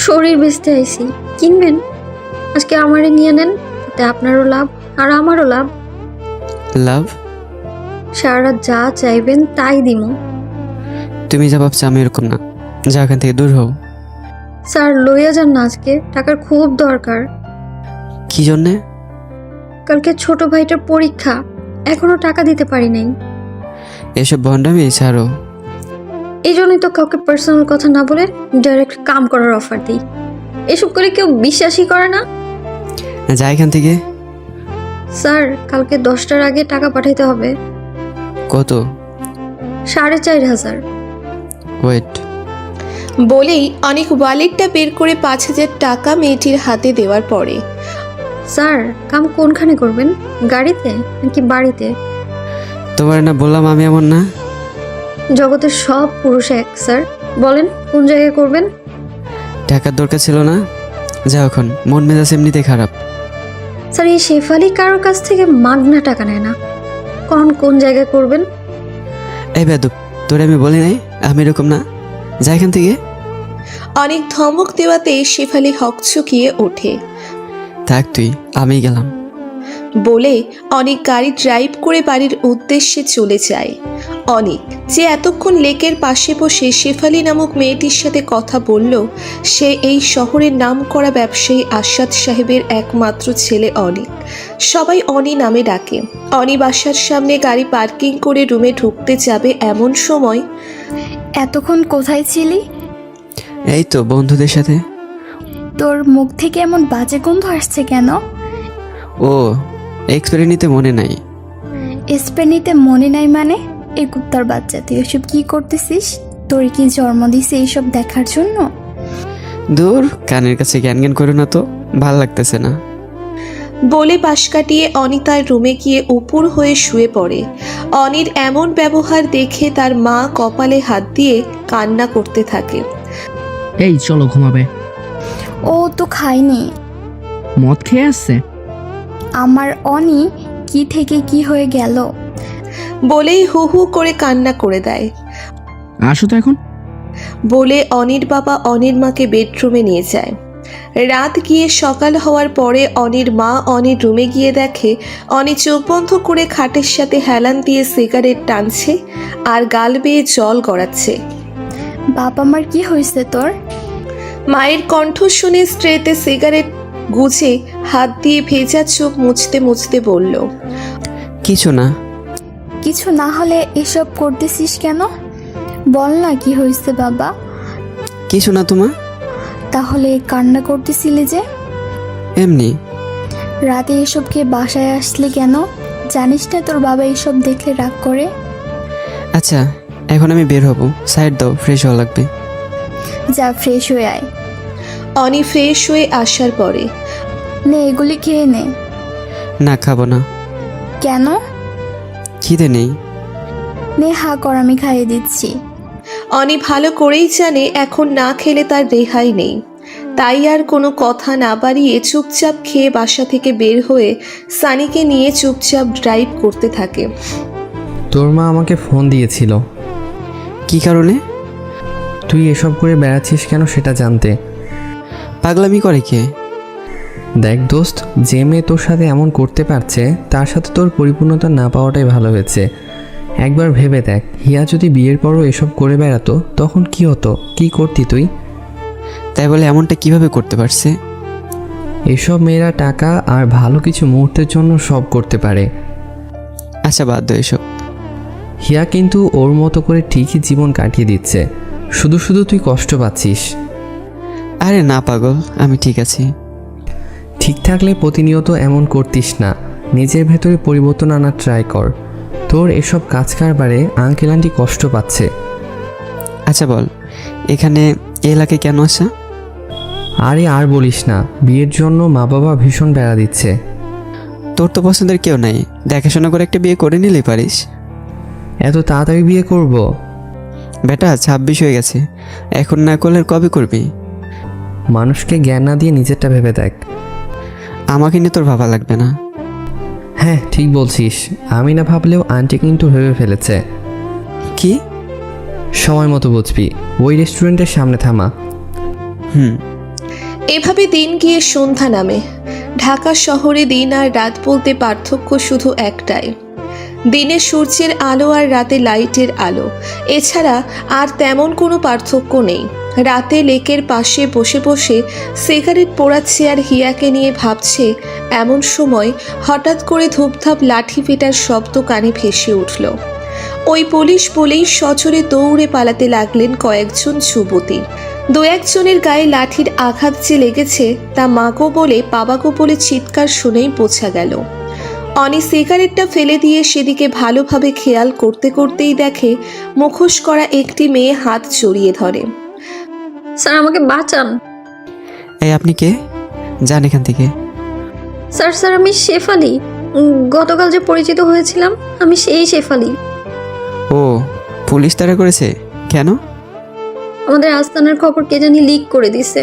শরীর বেচতে আইছি, কিনবেন? আজকে আমারে নিয়ে নেন, তাতে আপনারও লাভ আর আমারও লাভ। লাভ? সারা রাত যা চাইবেন তাই দিমু। তুমি যা ভাবছো আমি এরকম না, যা এখান থেকে দূর হও। স্যার লইয়া যান না, আজকে টাকার খুব দরকার। কি জন্যে? কালকে ছোট ভাইটার পরীক্ষা, এখনো টাকা দিতে পারি নাই। এসব ভণ্ডামি ছাড়ো। এই জন্যই তো কাউকে পার্সোনাল কথা না বলে ডাইরেক্ট কাম করার অফার দিই। এসব করে কেউ বিশ্বাসই করে না। যা এখান থেকে। স্যার কালকে 10টার আগে টাকা পাঠাইতে হবে। কত? 4,500। ওয়েট। বলেই অনেক ওয়ালেটটা বের করে 5,000 টাকা মেয়েটির হাতে দেওয়ার পরে স্যার কাম কোনখানে করবেন, গাড়িতে নাকি বাড়িতে? তোমার না বললাম আমি এমন না। জগতের সব পুরুষ এক স্যার, বলেন কোন জায়গায় করবেন? টাকার দরকার ছিল না, যাও এখন, মন মেজাজ এমনিতে খারাপ। স্যার এই শেফালি কারোর কাছ থেকে মাগনা টাকা নেয় না, কোন জায়গায় করবেন? এই বেদব, তোরে আমি বলি নাই আমি এরকম না, যা এখান থেকে। অনেক ধমক দেওয়াতে শেফালি হকচকিয়ে ওঠে। থাক তুই, আমি গেলাম। বলে অনেক গাড়ি ড্রাইভ করে বাড়ির উদ্দেশ্যে চলে যায়। অনেক যে এতক্ষণ লেকের পাশে বসে শেফালি নামক মেয়েটির সাথে কথা বলল, সে এই শহরের নামকরা ব্যবসায়ী আসাদ সাহেবের একমাত্র ছেলে অনিক। সবাই অনি নামে ডাকে। অনি বাসার সামনে গাড়ি পার্কিং করে রুমে ঢুকতে যাবে এমন সময়, এতক্ষণ কোথায় ছিলি? এই তো বন্ধুদের সাথে। তোর মুখ থেকে এমন বাজে গন্ধ আসছে কেন? ও, এক্সপায়ারি নিতে মনে নাই। স্পেনিতে মনে নাই মানে? এই কুত্তার বাচ্চা, তুই এসব কি করতেছিস? তোর কি জন্ম দিছে এইসব দেখার জন্য? দূর, কানের কাছে জ্ঞান জ্ঞান করো না তো, ভাল লাগতেছে না। বলে পাশ কাটিয়ে অনি তার রুমে গিয়ে উপুর হয়ে শুয়ে পড়ে। অনির এমন ব্যবহার দেখে তার মা কপালে হাত দিয়ে কান্না করতে থাকে। এই চলো ঘুমাবে। ও তো খায়নি। মদ খেয়ে আসছে। আমার অনি কি থেকে কি হয়ে গেল? বলেই হু হু করে কান্না করে দেয়। আসো তো এখন। বলে অনির বাবা অনির মাকে বেডরুমে নিয়ে যায়। রাত গিয়ে সকাল হওয়ার পরে অনির মা অনির রুমে গিয়ে দেখে অনি চোখ বন্ধ করে খাটের সাথে হেলান দিয়ে সিগারেট টানছে আর গাল বেয়ে জল গড়াচ্ছে। বাবা আমার কি হয়েছে তোর? মায়ের কণ্ঠ শুনে স্ট্রেতে সিগারেট গুজে হাত দিয়ে ভেজা চোখ মুছতে মুছতে বলল, কিছু না। কিছু না হলে এসব করতেছিস কেন? বল না কি হয়েছে বাবা। কিছু না তোমার। তাহলে কান্না করতেছিলি যে? এমনি। রাতে এসব খেয়ে বাসায় আসলি কেন? জানিস না তোর বাবা এসব দেখলে রাগ করে? আচ্ছা, এখন আমি বের হব, সাইড দাও, ফ্রেশ হওয়া লাগবে। যা ফ্রেশ হয়ে আয়। অনি ফ্রেশ হয়ে আসার পরে, নে এগুলি খেয়ে নে। না, খাবো না। কেন? খিদে নেই। নে হা কর, আমি খাইয়ে দিচ্ছি। অনি ভালো করেই জানে এখন না খেলে তার রেহাই নেই, তাই আর কোনো কথা না বাড়িয়ে চুপচাপ খেয়ে বাসা থেকে বের হয়ে সানিকে নিয়ে চুপচাপ ড্রাইভ করতে থাকে। তোর মা আমাকে ফোন দিয়েছিল। কি কারণে? তুই এসব করে বেড়াচ্ছিস কেন সেটা জানতে। পাগলামি করে কে? দেখ দোস্ত, যে মেয়ে তোর সাথে এমন করতে পারছে তার সাথে তোর পরিপূর্ণতা না পাওয়াটাই ভালো হয়েছে। একবার ভেবে দেখ, হিয়া যদি বিয়ের পরও এসব করে বেড়াতো তখন কি হতো, কি করতি তুই? তাই বলে এমনটা কিভাবে করতে পারছে? এসব মেয়েরা টাকা আর ভালো কিছু মুহূর্তের জন্য সব করতে পারে। আচ্ছা বাদ দাও এসব। হিয়া কিন্তু ওর মতো করে ঠিকই জীবন কাটিয়ে দিচ্ছে, শুধু শুধু তুই কষ্ট পাচ্ছিস। আরে না পাগল, আমি ঠিক আছি। ঠিক থাকলে প্রতিনিয়ত এমন করতিস না, নিজের ভেতরে পরিবর্তন আনার ট্রাই কর। তোর এসব কাজ কারবারে আঙ্কেল আন্টি কষ্ট পাচ্ছে। আচ্ছা বল, এখানে এই এলাকায় কেন আসা? আরে আর বলিস না, বিয়ের জন্য মা বাবা ভীষণ বেড়া দিচ্ছে। তোর তো পছন্দের কেউ নাই, দেখাশোনা করে একটা বিয়ে করে নিলেই পারিস। এত তাড়াতাড়ি বিয়ে করব? বেটা 26 হয়ে গেছে, এখন না করলে আর কবে করবি? মানুষকে জ্ঞান না দিয়ে নিজেরটা ভেবে দেখ। আমাকে নিয়ে তোর ভাবা লাগবে না। হ্যাঁ ঠিক বলছিস, আমি না ভাবলেও আন্টি কিন্তু ভেবে ফেলেছে। কি? সময় মতো বুঝবি, ওই রেস্টুরেন্টের সামনে থামা। এভাবে দিন গিয়ে সন্ধ্যা নামে। ঢাকা শহরে দিন আর রাত বলতে পার্থক্য শুধু একটাই, দিনে সূর্যের আলো আর রাতে লাইটের আলো। এছাড়া আর তেমন কোনো পার্থক্য নেই। রাতে লেকের পাশে বসে বসে সিগারেট পোড়াচ্ছে আর হিয়াকে নিয়ে ভাবছে, এমন সময় হঠাৎ করে ধূপধাপ লাঠি পেটার শব্দ কানে ভেসে উঠল। ওই পুলিশ বলেই সজোরে দৌড়ে পালাতে লাগলেন কয়েকজন যুবতী। দু একজনের গায়ে লাঠির আঘাত যে লেগেছে তা মাগো বলে বাবাগো বলে চিৎকার শুনেই বোঝা গেল। অনি সিগারেটটা ফেলে দিয়ে সেদিকে ভালোভাবে খেয়াল করতে করতেই দেখে মুখোশ করা একটি মেয়ে হাত জড়িয়ে ধরে। স্যার আমাকে বাঁচান। এই আপনি কে? যান এখান থেকে। স্যার স্যার আমি শেফালি, গতকাল যে পরিচিত হয়েছিলাম আমি সেই শেফালি। ও, পুলিশ তাড়া করেছে কেন? আমাদের আস্তানার খবর কে জানি লিক করে দিছে।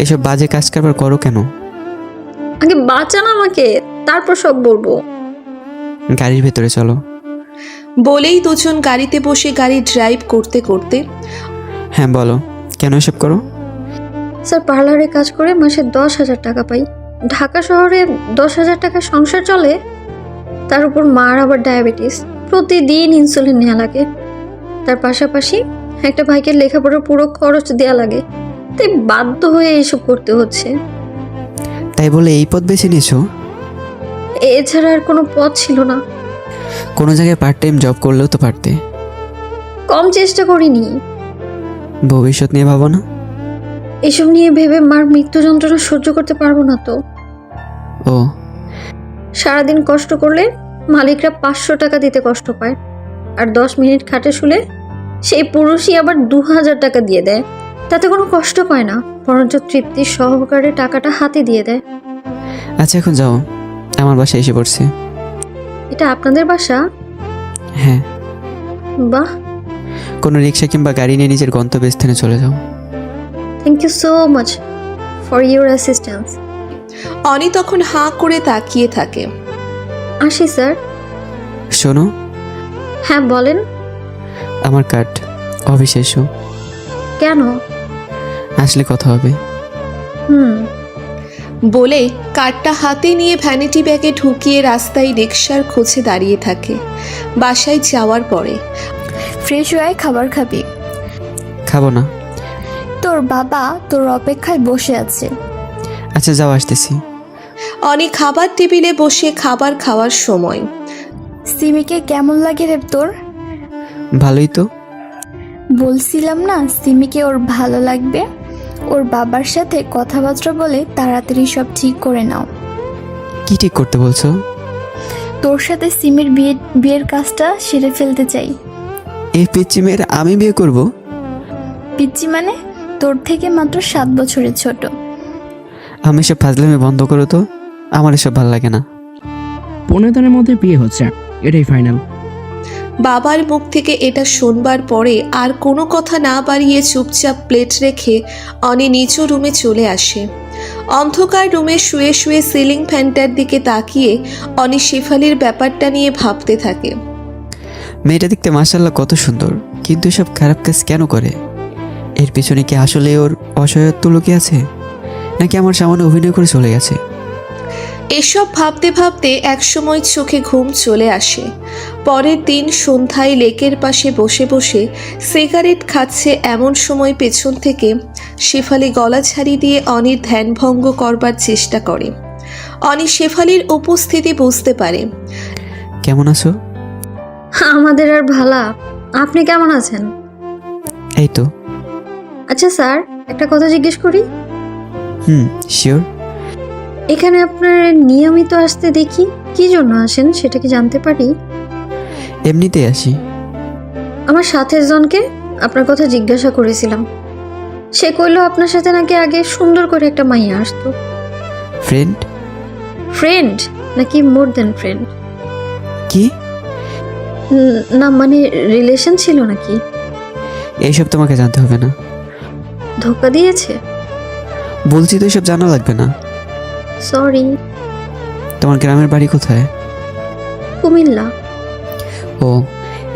এসব বাজে কাজ কারবার করো কেন? আগে বাঁচান আমাকে, তারপর সব বলবো। গাড়ির ভেতরে চলো। বলেই দুজন গাড়িতে বসে গাড়ি ড্রাইভ করতে করতে, হ্যাঁ বলো, কেন এসব করো? স্যার পার্লারে কাজ করে মাসে 10,000 টাকা পাই। ঢাকা শহরে 10,000 টাকা সংসার চলে, তার উপর মার আবার ডায়াবেটিস, প্রতিদিন ইনসুলিন নেওয়া লাগে। তার পাশাপাশি একটা ভাইকে লেখাপড়ার পুরো খরচ দেওয়া লাগে, তাই বাধ্য হয়ে এসব করতে হচ্ছে। তাই বলে এই পথ বেছে নিয়েছো? এছাড়া আর কোনো পথ ছিল না। কোনো জায়গায় পার্ট টাইম জব করলেও তো পারতে। কম চেষ্টা করিনি। ভবিষ্যৎ নিয়ে ভাবো না? এসব নিয়ে ভেবে মার মৃত্যু যন্ত্রণা সহ্য করতে পারবো না তো। ও, সারাদিন কষ্ট করলে মালিকরা 500 টাকা দিতে কষ্ট পায়, আর 10 মিনিট খাটে শুলে সেই পুরুষই আবার 2,000 টাকা দিয়ে দেয়। তাতে কোনো কষ্ট পায় না, বরঞ্চ তৃপ্তির সহকারে টাকাটা হাতে দিয়ে দেয়। আচ্ছা এখন যাও, আমার বাসায় এসে পড়ছে। এটা আপনাদের বাসা? হ্যাঁ। বাহ, কোনো রিক্সা কিংবা গাড়ি নিয়ে নিজের গন্তব্যস্থানে চলে যাও। Thank you so much for your assistance. Oni তখন হাঁ করে তাকিয়ে থাকে। আসি স্যার। শোনো, হ্যাঁ বলেন। আমার কার্ড, অফিসে এসো। কেন? আসলে কথা হবে। বলে কার্ডটা হাতে নিয়ে ভ্যানিটি ব্যাগে ঢুকিয়ে রাস্তায় রিকশার খোঁজে দাঁড়িয়ে থাকে। বাসায় যাওয়ার পরে ফ্রেশ হয়ে খাবার খাবি? খাবো না। তোর বাবা তোর অপেক্ষায় বসে আছে। আচ্ছা যাও, আসতেছি। অনি খাবার টেবিলে বসে খাবার খাওয়ার সময়, সিমিকে কেমন লাগে রে তোর? ভালোই তো। বলছিলাম না সিমিকে ওর ভালো লাগবে। ওর বাবার সাথে কথাবার্তা বলে তাড়াতাড়ি সব ঠিক করে নাও। কি ঠিক করতে বলছো? তোর সাথে সিমির বিয়ের কাজটা সেরে ফেলতে চাই। এই পিচ্চি মেয়ের আমি বিয়ে করব? পিচ্চি মানে? তোর থেকে মাত্র 7 বছরের ছোট। আমি সব ফাজলামি বন্ধ করো তো, আমার এসব ভালো লাগে না। 15 দিনের মধ্যে বিয়ে হচ্ছে, এটাই ফাইনাল। বাবার মুখ থেকে এটা শুনবার পরে আর কোনো কথা না বাড়িয়ে চুপচাপ প্লেট রেখে অনি নিজ রুমে চলে আসে। অন্ধকার রুমে শুয়ে শুয়ে সিলিং ফ্যানটার দিকে তাকিয়ে অনি শেফালির ব্যাপারটা নিয়ে ভাবতে থাকে। মেয়েটা দেখতে মাশাআল্লাহ কত সুন্দর, কিন্তু সব খারাপ কাজ কেন করে? এর পিছনে কি আসলে ওর অসহায়ত্ব লুকিয়ে আছে, নাকি আমার সামনে অভিনয় করে চলে গেছে? এসব ভাবতে ভাবতে একসময় চোখে ঘুম চলে আসে। পরের দিন সন্ধ্যায় লেকের পাশে বসে বসে সিগারেট খাচ্ছে এমন সময় পেছন থেকে শেফালি গলা ছাড়ি দিয়ে অনির ধ্যানভঙ্গ করবার চেষ্টা করে। অনি শেফালির উপস্থিতি বুঝতে পারে। কেমন আছো? আমাদের আর ভালা, আপনি কেমন আছেন? এই তো। আচ্ছা স্যার, একটা কথা জিজ্ঞেস করি? শিওর। এখানে আপনার নিয়মিত আসতে দেখি, কি জন্য আসেন সেটা কি জানতে পারি? এমনিতেই আসি। আমার সাথের জনকে আপনার কথা জিজ্ঞাসা করেছিলাম, সে কইলো আপনার সাথে নাকি আগে সুন্দর করে একটা মাইয়া আসতো। ফ্রেন্ড? ফ্রেন্ড নাকি মোর দেন ফ্রেন্ড? কি? না মানে রিলেশন ছিল নাকি? এইসব তোমাকে জানতে হবে না। ধোকা দিয়েছে? বলছি তো এসব জানা লাগবে না। সরি। তোমার গ্রামের বাড়ি কোথায়? কুমিল্লা। ও,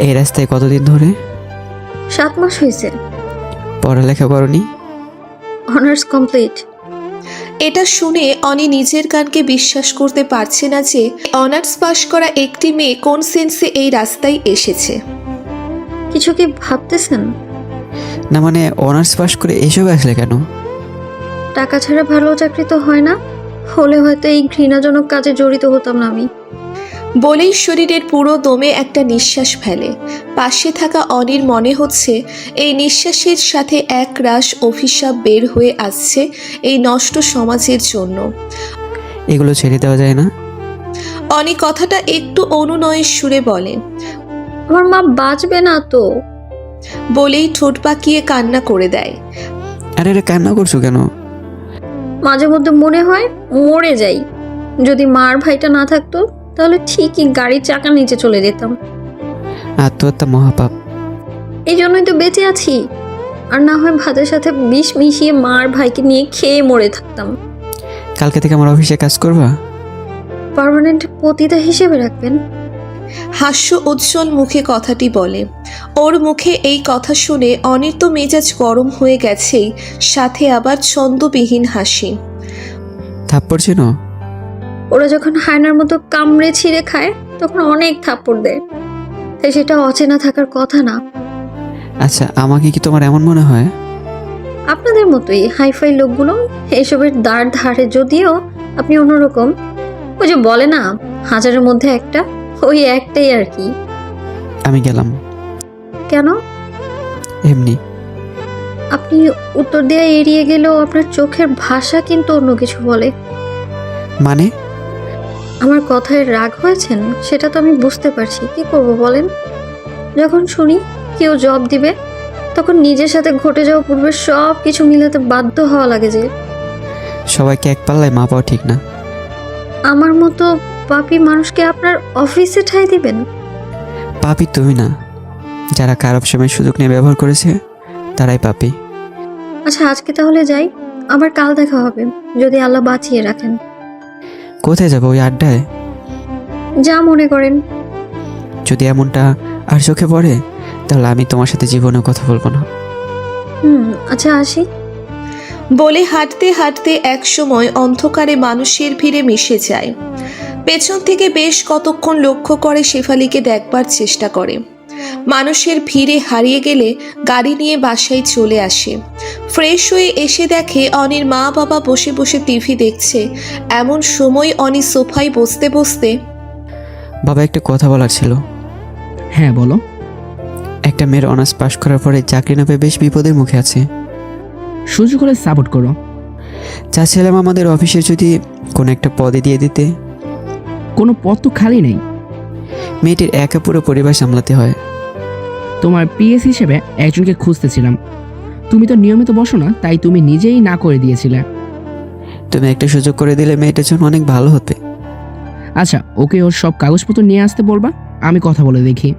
এই রাস্তায় কতদিন ধরে? 7 মাস হয়েছে। পড়ালেখা করনি? Honours complete. এটা শুনে অনি নিজের কানকে বিশ্বাস করতে পারছে না যে অনার্স পাশ করা একটি মেয়ে কোন সেন্সে এই রাস্তায় এসেছে। কিছু কি ভাবতেছেন? না মানে অনার্স পাস করে এসব আসলে কেন? টাকা ছাড়া ভালো চাকরি তো হয় না, হলে হয়তো এই ঘৃণাজনক কাজে জড়িত হতাম না আমি। বলেই শরীরের পুরো দমে একটা নিঃশ্বাস ফেলে। পাশে থাকা অনির মনে হচ্ছে এই নিঃশ্বাসের সাথে এক রাশ অভিশাপ বের হয়ে আসছে এই নষ্ট সমাজের জন্য। এগুলো ছেড়ে দেওয়া যায় না? অনি কথাটা একটু অনুনয়ের সুরে বলে। আমার মা বাঁচবে না তো। বলেই ঠোঁট পাকিয়ে কান্না করে দেয়। আরে এটা কান্না করছো কেন? মাঝে মধ্যে মনে হয় মরে যাই। যদি মার ভাইটা না থাকতো তাহলে ঠিকই গাড়ির চাকার নিচে চলে যেতাম। আত্মহত্যা মহাপাপ। এই জন্যই তো বেঁচে আছি। আর না হয় ভাতের সাথে বিষ মিশিয়ে মার ভাইকে নিয়ে খেয়ে মরে থাকতাম। কালকে থেকে আমার অফিসে কাজ করবা? পার্মানেন্ট পতিতা হিসেবে রাখবেন? হাস্য উজ্জ্বল মুখে কথাটি বলে। ওর মুখে এই কথা শুনে অনির তো মেজাজ গরম হয়ে গেছেই, সাথে আবার ছন্দবিহীন হাসি। থাপ্পড় ছিল? ওরা যখন হায়নার মতো কামড়ে ছিঁড়ে খায় তখন অনেক থাপ্পড় দেয়, তাই সেটা অচেনা থাকার কথা না। আচ্ছা, আমাকে কি তোমার এমন মনে হয়? আপনাদের মতোই হাইফাই লোকগুলো এসবের দাঁড় ধারে, যদিও আপনি অন্যরকম। ওই যে বলে না, হাজারের মধ্যে একটা, ওই একটাই আর কি। আমি গেলাম। কেন? এমনি। আপনি উত্তর দেয়া এড়িয়ে গেলেও আপনার চোখের ভাষা কিন্তু অন্য কিছু বলে। মানে? আমার কথায় রাগ হয়েছেন সেটা তো আমি বুঝতে পারছি, কি করব বলেন? যখন শুনি কেউ জব দিবে তখন নিজের সাথে ঘটে যাওয়া পূর্বের সব কিছু মিলাতে বাধ্য হওয়া লাগে যে। সবাইকে এক পাল্লায় মাপাও ঠিক না। আমার মতো পাপী মানুষকে আপনার অফিসে ঠাঁই দিবেন? পাপী তুমি না, যারা খারাপ সময় সুযোগ নিয়ে ব্যবহার করেছে তারাই পাপী। আচ্ছা, আজকে তাহলে যাই, আবার কাল দেখা হবে যদি আল্লাহ বাঁচিয়ে রাখেন। কোথায় যাবো? ওই আড্ডায়? যা মনে করেন। যদি এমনটা আর চোখে পড়ে তাহলে আমি তোমার সাথে জীবনে কথা বলবো না। আচ্ছা আসি। বলে হাঁটতে হাঁটতে একসময় অন্ধকারে মানুষের ভিড়ে মিশে যায়। পেছন থেকে বেশ কতক্ষণ লক্ষ্য করে শেফালিকে দেখবার চেষ্টা করে। মানুষের ভিড়ে হারিয়ে গেলে গাড়ি নিয়ে বাসায় চলে আসে। ফ্রেশ হয়ে এসে দেখে অনির মা বাবা বসে বসে টিভি দেখছে। এমন সময় অনি সোফায় বসতে বসতে, বাবা, একটা কথা বলার ছিল। হ্যাঁ বলো। একটা মেয়ের অনার্স পাশ করার পরে চাকরি না পেয়ে বেশ বিপদের মুখে আছে। সুযোগ করে সাপোর্ট করো। চাচ্ছিলাম আমাদের অফিসে যদি কোনো একটা পদে দিয়ে দিতে। কোনো পদ তো খালি নেই। মেয়েটির একা পুরো পরিবার সামলাতে হয়। তোমার পিএস হিসেবে একজনকে খুঁজতেছিলাম। তুমি তো নিয়মিত বসো না, তাই তুমি নিজেই না করে দিয়েছিলে। তুমি একটা সুযোগ করে দিলে মেয়েটার জন্য অনেক ভালো হতে। আচ্ছা, ওকে ওর সব কাগজপত্র নিয়ে আসতে বলবা, আমি কথা বলে দেখি।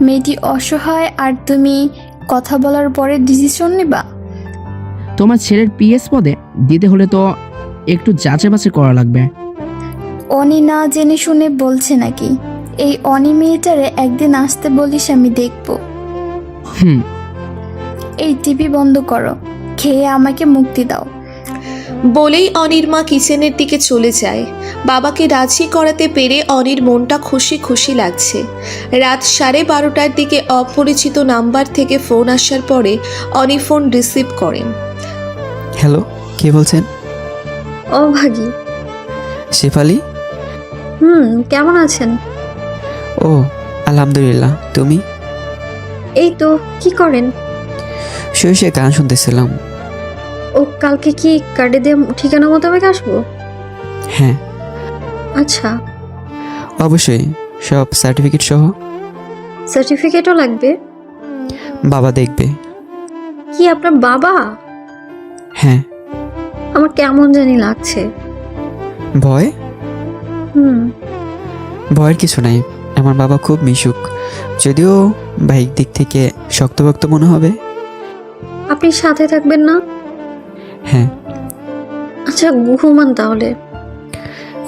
মেয়েটি অসহায় আর তুমি কথা বলার পরে ডিসিশন নিবা? তোমার ছেলের পিএস পদে দিতে হলে তো একটু যাচাই বাছাই করা লাগবে। অনি না জেনে শুনে বলছে নাকি? এই অনি মেয়েটারে একদিন আসতে বলিস, আমি দেখবো। এই টিভি বন্ধ করো, খেয়ে আমাকে মুক্তি দাও। বলেই অনির মা কিচেনের দিকে চলে যায়। বাবাকে রাজি করাতে পেরে অনির মনটা খুশি খুশি লাগছে। রাত 12:30টার দিকে অপরিচিত নাম্বার থেকে ফোন আসার পরে অনি ফোন রিসিভ করেন। হ্যালো, কে বলছেন? ও ভাগি। শেফালি? কেমন আছেন? ও আলহামদুলিল্লাহ, তুমি? এই তো, কি করেন? শুয়ে গান শুনতেছিলাম। ও, কালকে কি কার্ডে দিয়ে ঠিকানা মোতাবেক আসবো? হ্যাঁ আচ্ছা। অবশ্যই, সব সার্টিফিকেট সহ। সার্টিফিকেটও লাগবে? বাবা দেখবে। কি আপনার বাবা? হ্যাঁ। আমার কেমন জানি লাগছে। ভয়? ভয়ের কিছু নাই, আমার বাবা খুব মিশুক, যদিও বাইক দিক থেকে শক্তভক্ত মনে হবে। আপনি সাথে থাকবেন না? হ্যাঁ। আচ্ছা, ঘুমান তাহলে।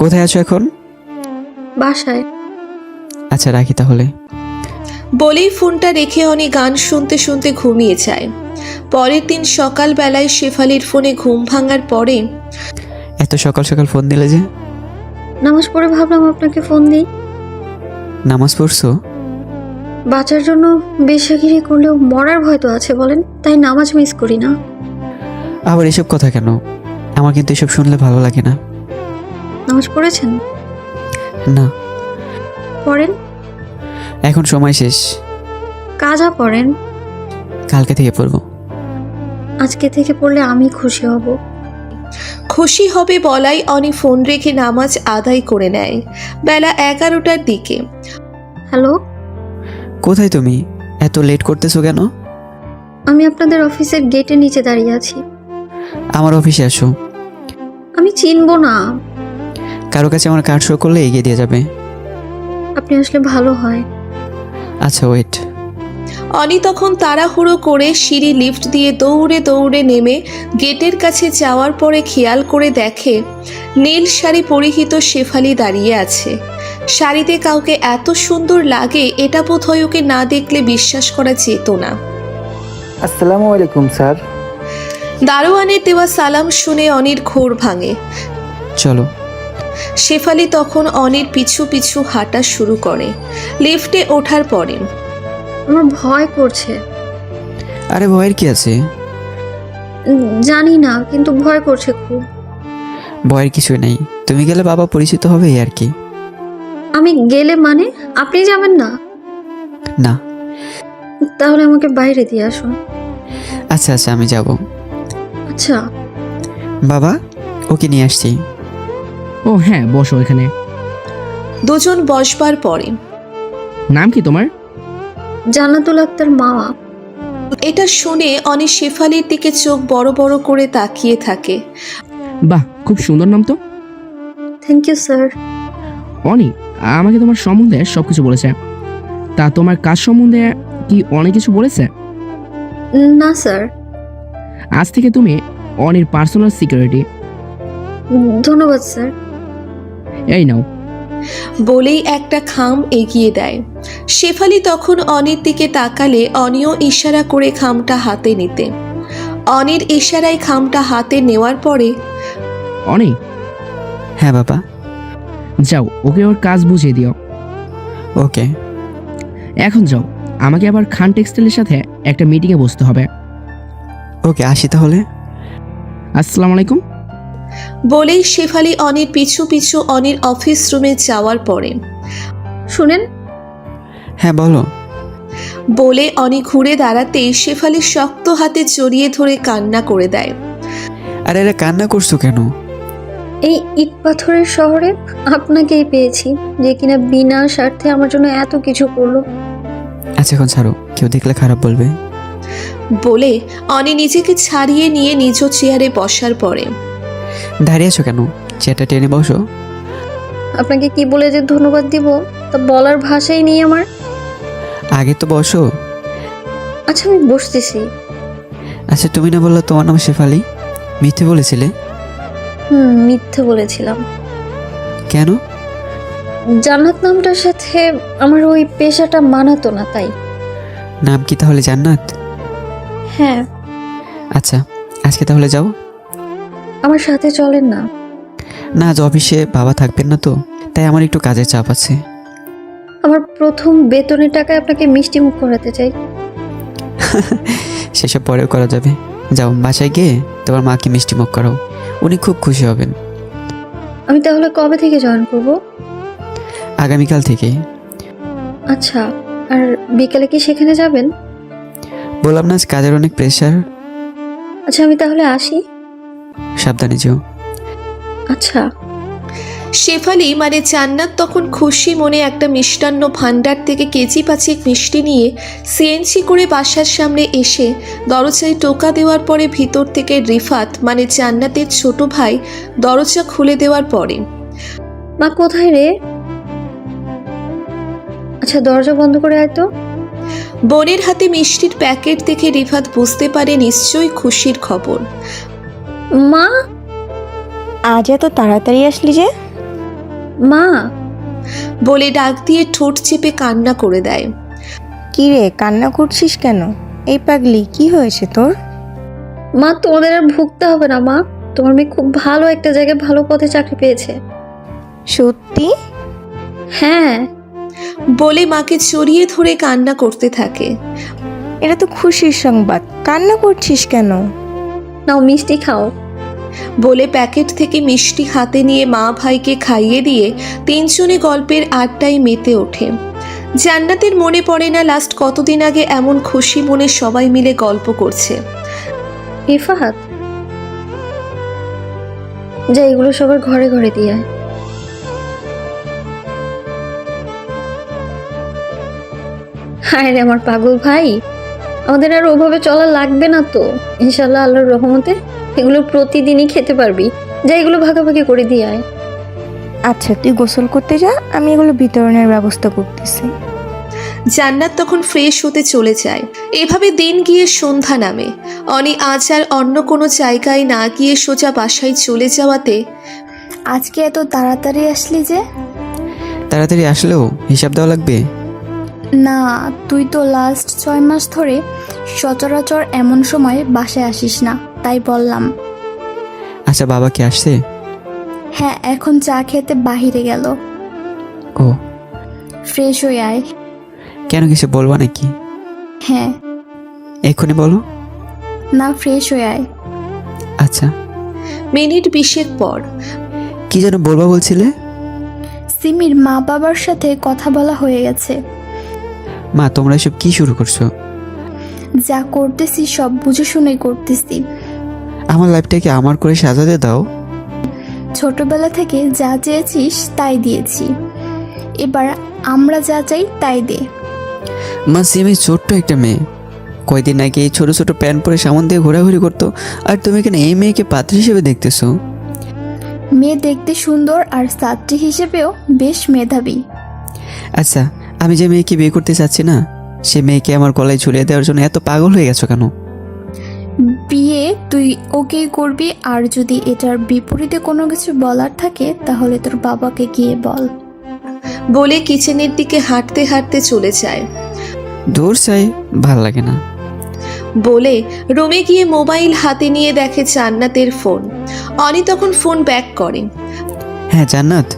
কোথায় আছো এখন? বাসায়। আচ্ছা, রাখি তাহলে। বলেই ফোনটা রেখে অনি গান শুনতে শুনতে ঘুমিয়ে যায়। পরের দিন সকালবেলায় শেফালির ফোনে ঘুম ভাঙার পরে এত সকাল সকাল ফোন দিলে যে? নামাজ পড়ে ভাবলাম আপনাকে ফোন দিই। নামাজ পড়ছো? বাঁচার জন্য বেশাগিরি করলেও মরার ভয় তো আছে বলেন, তাই নামাজ মিস করি না। আবার এসব কথা কেন? আমার কিন্তু এসব শুনলে ভালো লাগে না। নামাজ পড়েছেন? না, পড়েন। এখন সময় শেষ। কাজা পড়েন। কালকে থেকে পড়বো। আজকে থেকে পড়লে আমি খুশি হব। খুশি হবে বলাই অনি ফোন রেখে নামাজ আদায় করে নেয়। বেলা 11টার দিকে। হ্যালো, কোথায় তুমি? এত লেট করতেছো কেন? আমি আপনাদের অফিসের গেটের নিচে দাঁড়িয়ে আছি। আমার অফিসে আসো। আমি চিনবো না। কারো কাছে আমার কার্ড শো করলে এগিয়ে দিয়ে যাবে। আপনি আসলে ভালো হয়। আচ্ছা, ওয়েট। অনি তখন তাড়াহুড়ো করে সিঁড়ি লিফট দিয়ে দৌড়ে দৌড়ে নেমে গেটের কাছে যাওয়ার পরে খেয়াল করে দেখে নীল শাড়ি পরিহিত শেফালি দাঁড়িয়ে আছে। শাড়িতে কাউকে এত সুন্দর লাগে এটা বোধহয় ওকে না দেখলে বিশ্বাস করা যেত না। আসসালামু আলাইকুম স্যার। দারোয়ানের দেওয়া সালাম শুনে অনির ঘোর ভাঙে। চলো। শেফালি তখন অনির পিছু পিছু হাঁটা শুরু করে। লিফটে ওঠার পরে আমার ভয় করছে। আরে ভয়ের কি আছে? জানি না, কিন্তু ভয় করছে খুব। ভয়ের কিছুই নেই। তুমি গেলে বাবা পরিচিত হবে, এই আর কি। আমি গেলে মানে আপনি যাবেন না? না। তাহলে আমাকে বাইরে দিয়ে আসুন। আচ্ছা আচ্ছা, আমি যাব। আচ্ছা। বাবা, ওকে নিয়ে আসছি। ও হ্যাঁ, বসো এখানে। দুজন বসবার পরে নাম কি তোমার? জান্নাতুল আক্তার মামা। এটা শুনে অনি শেফালির দিকে চোখ বড় বড় করে তাকিয়ে থাকে। বাহ, খুব সুন্দর নাম তো। Thank you sir. অনি আমাকে তোমার সম্বন্ধে সব কিছু বলেছে। তা তোমার কাজ সম্বন্ধে কি অনেক কিছু বলেছে? না স্যার। আজ থেকে তুমি অনির পার্সোনাল সিকিউরিটি। ধন্যবাদ স্যার। এই নাও। বলেই একটা খাম এগিয়ে দেয়। শেফালি তখন অনির দিকে তাকালে অনিও ইশারা করে খামটা হাতে নিতে। অনির ইশারায় খামটা হাতে নেওয়ার পরে অনি, হ্যাঁ বাবা। যাও ওকে ওর কাজ বুঝিয়ে দিও। ওকে। এখন যাও, আমাকে আবার খান টেক্সটাইলের সাথে একটা মিটিংয়ে বসতে হবে। ওকে, আসি তাহলে। আসসালামু আলাইকুম। বলেই শেফালি অনির পিছু পিছু অনির অফিস রুমে যাওয়ার পরে শুনেন, হ্যাঁ বলো। বলে অনি ঘুরে দাঁড়াতেই শেফালি শক্ত হাতে জড়িয়ে ধরে কান্না করে দেয়। আরে আরে, কান্না করছো কেন? এই ইট পাথরের শহরে আপনাকেই পেয়েছি, যে কিনা বিনা স্বার্থে আমার জন্য এত কিছু করলো। আচ্ছা এখন ছাড়ো, কেউ দেখলে খারাপ বলবে। বলে অনি নিজেকে ছাড়িয়ে নিয়ে নিজ চেয়ারে বসার পরে দাঁড়িয়ে আছো কেন? চেয়ারটা টেনে বসো। আপনাকে কি বলে যে ধন্যবাদ দিব তা বলার ভাষাই নেই আমার। আগে তো বসো। আচ্ছা, আমি বসতেছি। আচ্ছা, তুমি না বললে তোমার নাম শেফালি? মিথ্যে বলেছিলে? মিথ্যে বলেছিলাম। কেন? জান্নাত নামটার সাথে আমার ওই পেশাটা মানাতো না, তাই। নাম কি তাহলে জান্নাত? হ্যাঁ। আচ্ছা, আজকে তাহলে যাও। আমার সাথে চলেন না? না, আজ অফিসে বাবা থাকবেন না তো, তাই আমার একটু কাজের চাপ আছে। আমার প্রথম বেতনের টাকায় আপনাকে মিষ্টি মুখ করাতে চাই। সেসব পরেও করা যাবে। যাও, বাসায় গিয়ে তোমার মাকে মিষ্টি মুখ করাও, উনি খুব খুশি হবেন। আমি তাহলে কবে থেকে জয়েন করব? আগামীকাল থেকে। আচ্ছা, আর বিকেলে কি সেখানে যাবেন? বললাম না, আজ কাজের অনেক প্রেশার। আচ্ছা, আমি তাহলে আসি। সাবধানে যেও। আচ্ছা। শেফালি মানে জান্নাত তখন খুশি মনে একটা মিষ্টান্ন ভাণ্ডার থেকে কেজি 5 মিষ্টি নিয়ে সিএনজি করে বাসার সামনে এসে দরজায় টোকা দেওয়ার পরে ভিতর থেকে রিফাত মানে জান্নাতের ছোট ভাই দরজা খুলে দেওয়ার পরে মা কোথায় রে? আচ্ছা, দরজা বন্ধ করে আয় তো। বোনের হাতে মিষ্টির প্যাকেট দেখে রিফাত বুঝতে পারে নিশ্চয়ই খুশির খবর। মা, আজ এত তাড়াতাড়ি আসলি যে? মা বলে ডাক দিয়ে ঠোঁট চেপে কান্না করে দেয়। কি রে, কান্না করছিস কেন? এই পাগলি, কি হয়েছে তোর? মা, তোমাদের আর ভুগতে হবে না মা। তোমার মেয়ে খুব ভালো একটা জায়গায় ভালো পদে চাকরি পেয়েছে। সত্যি? হ্যাঁ। বলে মাকে জড়িয়ে ধরে কান্না করতে থাকে। এটা তো খুশির সংবাদ, কান্না করছিস কেন? নাও মিষ্টি খাও। বলে প্যাকেট থেকে মিষ্টি হাতে নিয়ে মা ভাইকে খাইয়ে দিয়ে তিনজনে গল্পের আড্ডায় মেতে ওঠে। জান্নাতের মনে পড়ে না লাস্ট কতদিন আগে এমন খুশি মনে সবাই মিলে গল্প করছে। ইফাহাত, যা এগুলো সবার ঘরে ঘরে দিয়ে আয়। হায় রে আমার পাগল ভাই, আমাদের আর ওভাবে চলা লাগবে না তো। ইনশাল্লাহ আল্লাহর রহমতে এগুলো প্রতিদিনই খেতে পারবি। যা এগুলো ভাগাভাগি করে দিয়ে আয়। আচ্ছা, তুই গোসল করতে যা, আমি এগুলো বিতরণের ব্যবস্থা করতেছি। জান্নাত তখন ফ্রেশ হতে চলে যায়। এভাবে দিন গিয়ে সন্ধ্যা নামে। অনি আজ আর অন্য কোনো জায়গায় না গিয়ে সোজা বাসায় চলে যাওয়াতে আজকে এত তাড়াতাড়ি আসলি যে? তাড়াতাড়ি আসলেও হিসাব দেওয়া লাগবে। না, তুই তো লাস্ট 6 মাস ধরে সচরাচর এমন সময় বাসায় আসিস না, তাই বললাম। আচ্ছা, বাবা কি আসছে? হ্যাঁ, এখন চা খেতে বাহিরে গেল। ও, ফ্রেশ হয়ে আয়। কেন, কিছু বলবা নাকি? হ্যাঁ। এক্ষুনি বলো। না, ফ্রেশ হয়ে আয়। আচ্ছা। মিনিট 20 পর কি যেন বলবা বলছিলে? সিমির মা বাবার সাথে কথা বলা হয়ে গেছে। মা, তোমরা এসব কি শুরু করছো? যা করতেছি সব বুঝে শুনেই করতেছি। আমার লাইফটাকে আমার করে সাজাতে দাও। ছোটবেলা থেকে যা চেয়েছিস তাই দিয়েছি, এবার আমরা যা চাই তাই দে। মা, সিমি ছোট্ট একটা মেয়ে, কয়দিন আগে এই ছোট ছোট প্যান্ট পরে সামন দিয়ে ঘোরাঘুরি করতো, আর তুমি কেন এই মেয়েকে পাত্র হিসেবে দেখতেছো? মেয়ে দেখতে সুন্দর আর ছাত্রী হিসেবেও বেশ মেধাবী। আচ্ছা, আমি যে মেয়েকে বিয়ে করতে চাচ্ছি না, সে মেয়েকে আমার গলায় ঝুলিয়ে দেওয়ার জন্য এত পাগল হয়ে গেছো কেন? বিয়ে তুই ওকেই করবি, আর যদি এটার বিপরীতে কোনো কিছু বলার থাকে তাহলে তোর বাবাকে গিয়ে বল। বলে কিচেনের দিকে হাঁটতে হাঁটতে চলে যায়। দূর চাই, ভাল লাগে না। বলে রুমে গিয়ে মোবাইল হাতে নিয়ে দেখে জান্নাতের ফোন। অনি তখন ফোন ব্যাক করে। হ্যাঁ জান্নাত,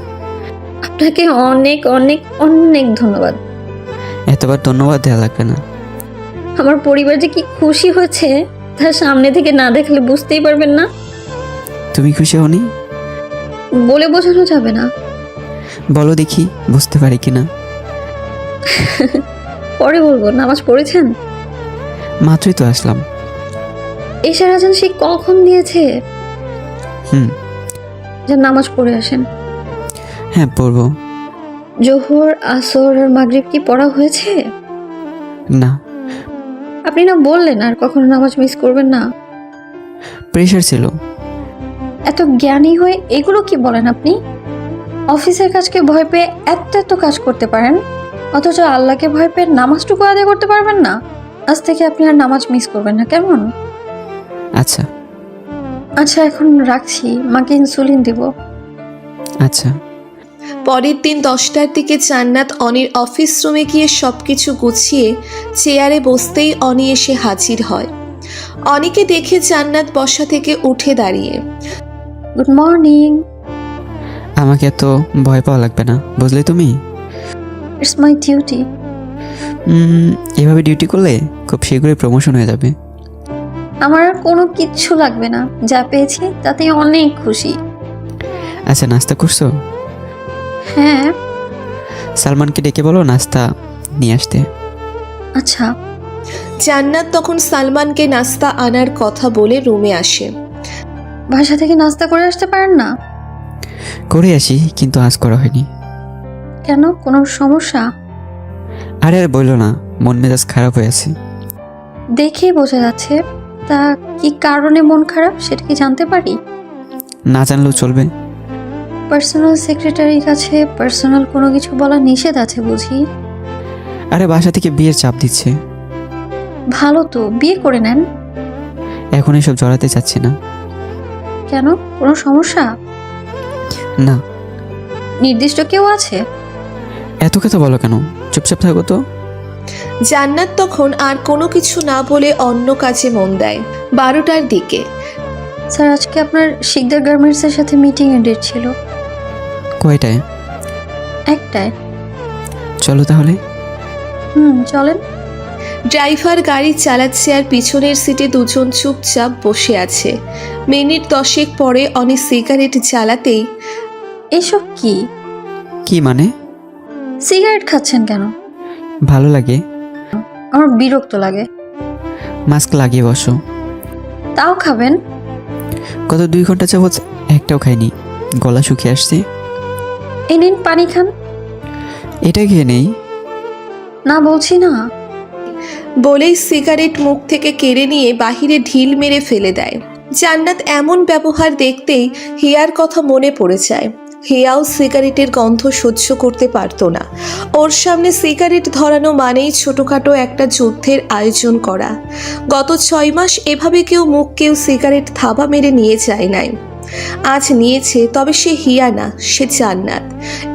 আপনাকে অনেক অনেক অনেক ধন্যবাদ। এতবার ধন্যবাদ দেওয়া লাগবে না। আমার পরিবার যে কি খুশি হয়েছে তার সামনে থেকে না দেখলে বুঝতেই পারবেন না। তুমি খুশি হওনি? বলে বোঝানো যাবে না। বলো দেখি, বুঝতে পারি কিনা। পরে বলবো। নামাজ পড়েছেন? মাত্রই তো আসলাম। এশার আজান সে কখন দিয়েছে? হুম। যে নামাজ পড়ে আসেন। হ্যাঁ, পড়বো। জোহর, আসর আর মাগরিব কি পড়া হয়েছে? না। আপনি না বললেন আর কখনো নামাজ মিস করবেন না? প্রেশার ছিল। এত জ্ঞানী হয়ে এগুলো কি বলেন আপনি? অফিসের কাজকে ভয় পেয়ে এত এত কাজ করতে পারেন, অথচ আল্লাহকে ভয় পেয়ে নামাজটুকু আদায় করতে পারবেন না। আজ থেকে আপনি আর নামাজ মিস করবেন না, কেমন? আচ্ছা। আচ্ছা, এখন রাখছি, মাকে ইনসুলিন দিব। আচ্ছা। পরের দিন 10টার দিকে জান্নাত অনির অফিস রুমে গিয়ে সবকিছু গুছিয়ে চেয়ারে বসতেই অনি এসে হাজির হয়। অনিকে দেখে জান্নাত বসা থেকে উঠে দাঁড়িয়ে। Good morning. আমাকে এত ভয় পাওয়া লাগবে না, বুঝলে তুমি? It's my duty. এভাবে ডিউটি করলে খুব শীঘ্রই প্রমোশন হয়ে যাবে। আমার আর কোনো কিচ্ছু লাগবে না, যা পেয়েছি তাতেই অনেক খুশি। আচ্ছা, নাস্তা করছো? হ্যাঁ। সালমানকে ডেকে বলো নাস্তা নিয়ে আসতে। আচ্ছা। জান্নাত তখন সালমানকে নাস্তা আনার কথা বলে রুমে আসে। বাসা থেকে নাস্তা করে আসতে পারেন না? করে আসি, কিন্তু আজ করা হয়নি। কেন, কোনো সমস্যা? আরে আর বললো না, মন মেজাজ খারাপ হয়ে আছে। দেখেই বোঝা যাচ্ছে। তা কি কারণে মন খারাপ সেটা কি জানতে পারি? না জানলেও চলবে। পার্সোনাল সেক্রেটারির কাছে পার্সোনাল কোনো কিছু বলা নিষেধ আছে বুঝি? আরে বাসা থেকে বিয়ের চাপ দিচ্ছে। ভালো তো, বিয়ে করে নেন। এখন এসব জড়াতে চাচ্ছি না। কেন, কোনো সমস্যা? না। নির্দিষ্ট কেউ আছে? এত কথা বলো কেন, চুপচাপ থাকো তো। জান্নাত তখন আর কোনো কিছু না বলে অন্য কাজে মন দেয়। 12টার দিকে স্যার আজকে আপনার শিকদার গার্মেন্টসের সাথে মিটিংয়ের ডেট ছিল। কয়টায়? একটায়। চলো তাহলে। চলেন। ড্রাইভার গাড়ি চালাচ্ছে আর পিছনের সিটে দুজন চুপচাপ বসে আছে। মিনিট 10 পরে অনি সিগারেট জ্বালাতেই এসব কি? কি মানে? সিগারেট খাচ্ছেন কেন? ভালো লাগে। আমার বিরক্ত লাগে। মাস্ক লাগিয়ে বসো। তাও খাবেন? গত 2 ঘন্টা যাবৎ একটাও খাইনি, গলা শুকিয়ে আসছে। এই নিন পানি খান। এটা খেয়ে নেই। না বলছি না। বলেই সিগারেট মুখ থেকে কেড়ে নিয়ে বাহিরে ঢিল মেরে ফেলে দেয়। জান্নাত এমন ব্যবহার দেখতেই হিয়ার কথা মনে পড়ে যায়। হিয়াও সিগারেটের গন্ধ সহ্য করতে পারতো না। ওর সামনে সিগারেট ধরানো মানেই ছোটোখাটো একটা যুদ্ধের আয়োজন করা। গত 6 মাস এভাবে কেউ সিগারেট থাবা মেরে নিয়ে যায় নাই। আজ নিয়েছে, তবে সে হিয়া না, সে জান্নাত।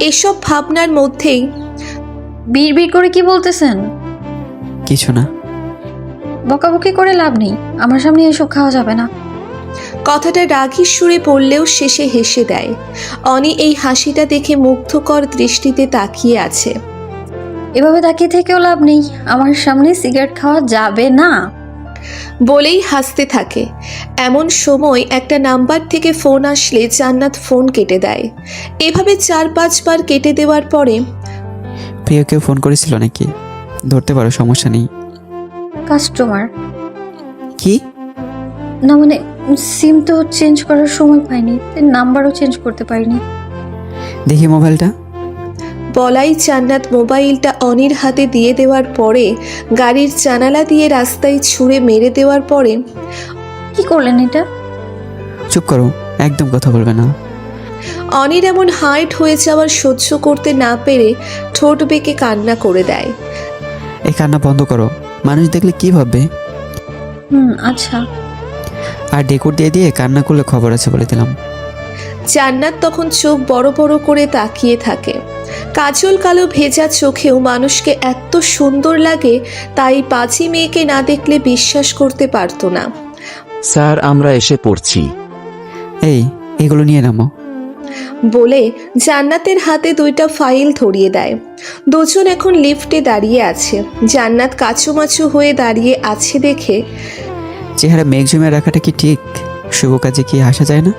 এসব ভাবনার মধ্যেই বিড়বিড় করে কি বলতেছেন? কিছু না। বকাবকি করে লাভ নেই, আমার সামনে এসব খাওয়া যাবে না। কথাটা রাগী সুরে বললেও শেষে হেসে দেয়। অনি এই হাসিটা দেখে মুগ্ধকর দৃষ্টিতে তাকিয়ে আছে। এভাবে তাকিয়ে থেকেও লাভ নেই, আমার সামনে সিগারেট খাওয়া যাবে না বলেই হাসতে থাকে। এমন সময় একটা নাম্বার থেকে ফোন আসলে জান্নাত ফোন কেটে দেয়। এভাবে 4-5 বার কেটে দেওয়ার পরে প্রিয় কেউ ফোন করেছিল নাকি? ধরতে পারো, সমস্যা নেই। কাস্টমার। কি? না মানে সিম তো চেঞ্জ করার সময় পাইনি, তাই নাম্বারও চেঞ্জ করতে পারিনি। দেখি মোবাইলটা। বলাই জান্নাত মোবাইলটা অনির হাতে দিয়ে দেওয়ার পরে গাড়ির জানালা দিয়ে রাস্তায় ছুঁড়ে মেরে দেওয়ার পরে কি করলেন এটা? চুপ করো, একদম কথা বলবে না। অনির এমন হার্ট হয়ে যাওয়ার সহ্য করতে না পেরে ঠোঁট বেঁকে কান্না করে দেয়। এই কান্না বন্ধ করো, মানুষ দেখলে কি ভাববে? আচ্ছা। আর ডেকোর দিয়ে কান্না করলে খবর আছে বলে দিলাম। জান্নাত তখন চোখ বড় বড় করে তাকিয়ে থাকে। কাজল কালো ভেজা চোখেও মানুষকে এত সুন্দর লাগে, তাই পাজি মেয়েকে না দেখলে বিশ্বাস করতে পারতো না। স্যার আমরা এসে পড়ছি। এগুলো নিয়ে নামো বলে জান্নাতের হাতে 2টা ফাইল ধরিয়ে দেয়। দুজন এখন লিফটে দাঁড়িয়ে আছে। জান্নাত কাচুমাচু হয়ে দাঁড়িয়ে আছে দেখে চেহারা মেঘ জমে রাখাটা কি ঠিক? শুভ কাজে কি আসা যায় না?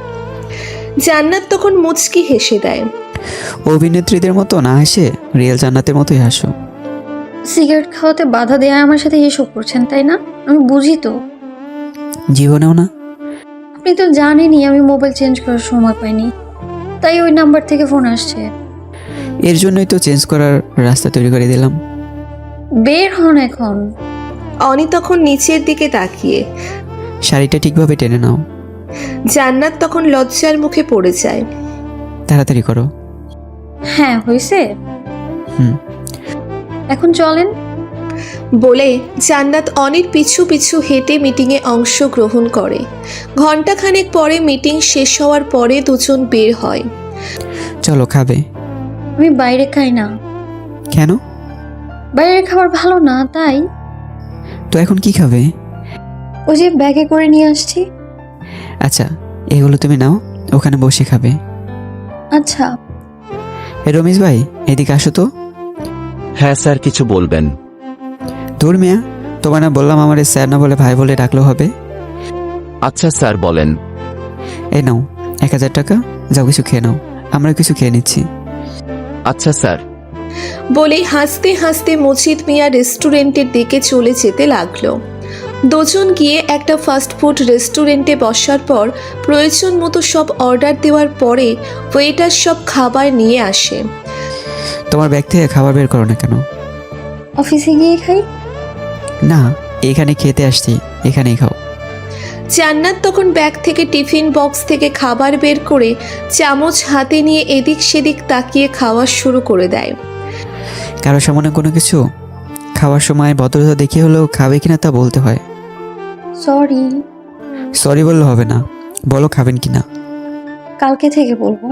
জান্নাত তখন মুচকি হেসে দেয়। অভিনেত্রীদের মতো না হেসে রিয়েল জান্নাতের মতোই হাসো। সিগারেট খাওয়াতে বাধা দেয়া আমার সাথে এসব করছেন তাই না? আমি বুঝি তো। জীবনেও না? আপনি তো জানেনই আমি মোবাইল চেঞ্জ করার সময় পাইনি, তাই ওই নাম্বার থেকে ফোন আসছে। এর জন্যই তো চেঞ্জ করার রাস্তা তৈরি করে দিলাম। বের হন এখন। অনি তখন নিচের দিকে তাকিয়ে। শাড়িটা ঠিকভাবে টেনে নাও। জান্নাত তখন লজ্জার মুখে পড়ে যায়। তাড়াতাড়ি করো। হ্যাঁ হয়েছে, এখন চলেন। বলে জান্নাত অনির পিছু পিছু হেঁটে মিটিংয়ে অংশগ্রহণ করে। ঘণ্টাখানেক পরে মিটিং শেষ হওয়ার পরে দুজন বের হয়। চলো, খাবে? আমি বাইরে খাই না। কেন? বাইরের খাবার ভালো না, তাই। তো এখন কি খাবে? ওই যে ব্যাগে করে নিয়ে আসছি। আচ্ছা, এগুলো তুমি নাও, ওখানে বসে খাবে। আচ্ছা। রমেশ ভাই, এদিকে আসো তো। হ্যাঁ স্যার, কিছু বলবেন? দূর মিয়া, তোমার না বললাম আমার স্যার না বলে ভাই বলে ডাকলেও হবে। আচ্ছা স্যার বলেন। এই নাও 1000 টাকা, যাও কিছু খেয়ে নাও, আমরা কিছু খেয়ে নিচ্ছি। আচ্ছা স্যার। বলেই হাসতে হাসতে মজিদ মিয়া রেস্টুরেন্টের দিকে চলে যেতে লাগলো। দুজন গিয়ে একটা ফাস্টফুড রেস্টুরেন্টে বসার পর প্রয়োজন মতো সব অর্ডার দেওয়ার পরে ওয়েটার সব খাবার নিয়ে আসে। তোমার ব্যাগ থেকে খাবার বের করো না কেন? অফিসে গিয়ে খাই। না, এখানে খেতে আসছি, এখানেই খাও। জান্নাত তখন ব্যাগ থেকে টিফিন বক্স থেকে খাবার বের করে চামচ হাতে নিয়ে এদিক সেদিক তাকিয়ে খাওয়া শুরু করে দেয়। কারো সামনে কোনো কিছু খাওয়ার সময় ভদ্রতা দেখিয়ে হলেও খাবে কিনা তা বলতে হয়। সরি। সরি বললে হবে না, বলো খাবেন কিনা। কালকে থেকে বলবো।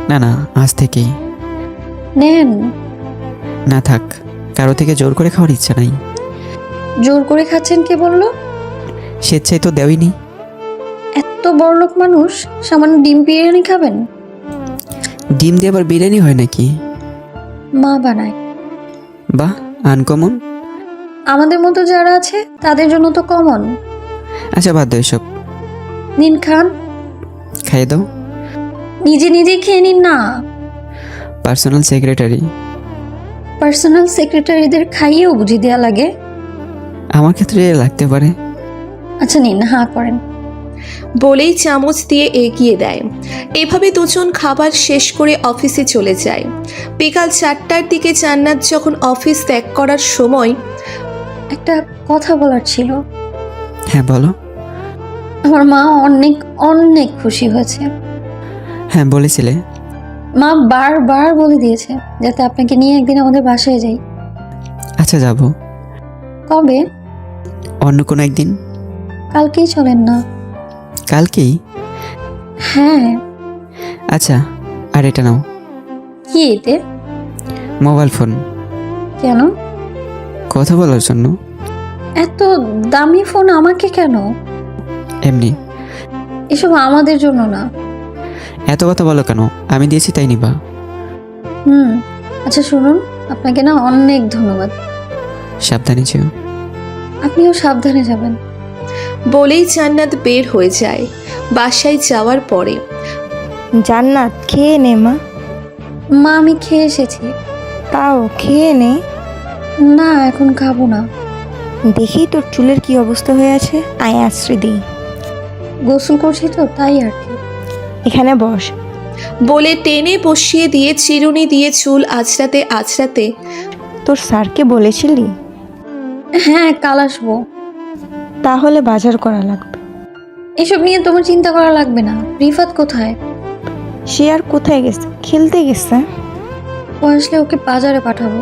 না না, আজ থেকেই। নেন। না থাক, কারো থেকে জোর করে খাওয়ার ইচ্ছা নাই। জোর করে খাচ্ছেন কে বললো? স্বেচ্ছায় তো দেওইনি। এত বড়লোক মানুষ সামান্য ডিম বিরিয়ানি খাবেন? ডিম দিয়ে আবার বিরিয়ানি হয় নাকি? মা বানায়। বাহ, আনকমন। আমাদের মতো যারা আছে তাদের জন্য তো কমন। আচ্ছা বাদ দাও এসব, নিন খান। খাইয়ে দাও। নিজে নিজে খেয়ে নিন না। Personal secretary. পার্সোনাল সেক্রেটারিদের খাইয়েও বুঝি দেওয়া লাগে? আমার ক্ষেত্রে লাগতে পারে। আচ্ছা নিন, হাঁ করেন। বলেই চামচ দিয়ে এগিয়ে দেয়। এভাবে দুজন খাবার শেষ করে অফিসে চলে যায়। বিকাল 4টার দিকে জান্নাত যখন অফিস ত্যাগ করার সময় একটা কথা বলার ছিল। হ্যাঁ বলো। আমার মা অনেক অনেক খুশি হয়েছে। হ্যাঁ বলেছিলে। মা বারবার বলে দিয়েছে যাতে আপনাকে নিয়ে একদিন আমাদের বাসায় যাই। আচ্ছা যাব। কবে? অন্য কোনো একদিন। কালকেই চলেন না? কালকেই? হ্যাঁ। আচ্ছা, আর এটা নাও। কি এতে? Mobile phone. কেন? কথা বলার জন্য। এত দামি ফোন আমাকে কেন? এমনি। এসব আমাদের জন্য না। এত কথা বলো কেন? আমি দিয়েছি তাই নিবা। আচ্ছা শুনুন, আপনাকে না অনেক ধন্যবাদ। সাবধানে যেও। আপনিও সাবধানে যাবেন। বলেই জান্নাত বের হয়ে যায়। বাসায় যাওয়ার পরে জান্নাত খেয়ে নে মা। মা আমি খেয়ে এসেছি। তাও খেয়ে নে। না এখন খাবো না। দেখি তোর চুলের কি অবস্থা হয়ে আছে, আয় আশ্রয় দিই। গোসল করছি তো তাই আর কি। এখানে বস। বলে টেনে বসিয়ে দিয়ে চিরুনি দিয়ে চুল আঁচড়াতে আঁচড়াতে তোর স্যারকে বলেছিলি? হ্যাঁ কাল আসবো। তাহলে বাজার করা লাগবে। এসব নিয়ে তোমার চিন্তা করা লাগবে না। রিফাত কোথায়? সে আর কোথায় গেছে? খেলতে গেছে। ও আসলে ওকে বাজারে পাঠাবো।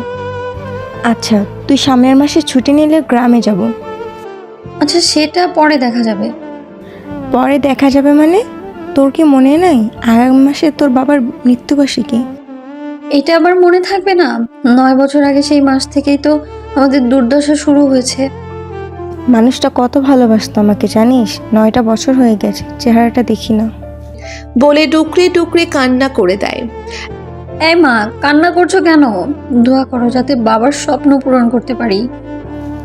আচ্ছা তুই সামনের মাসে ছুটি নিলে গ্রামে যাব। আচ্ছা সেটা পরে দেখা যাবে। পরে দেখা যাবে মানে? তোর কি মনে নাই আগামী মাসে তোর বাবার মৃত্যুবার্ষিকী? এটা আবার মনে থাকবে না? 9 বছর আগে সেই মাস থেকেই তো আমাদের দুর্দশা শুরু হয়েছে। মানুষটা কত ভালোবাসতো আমাকে জানিস? 9টা বছর হয়ে গেছে, চেহারাটা দেখি না। বলে ডুকরে ডুকরে কান্না করে দেয়। এই মা কান্না করছো কেন? দোয়া করো যাতে বাবার স্বপ্ন পূরণ করতে পারি।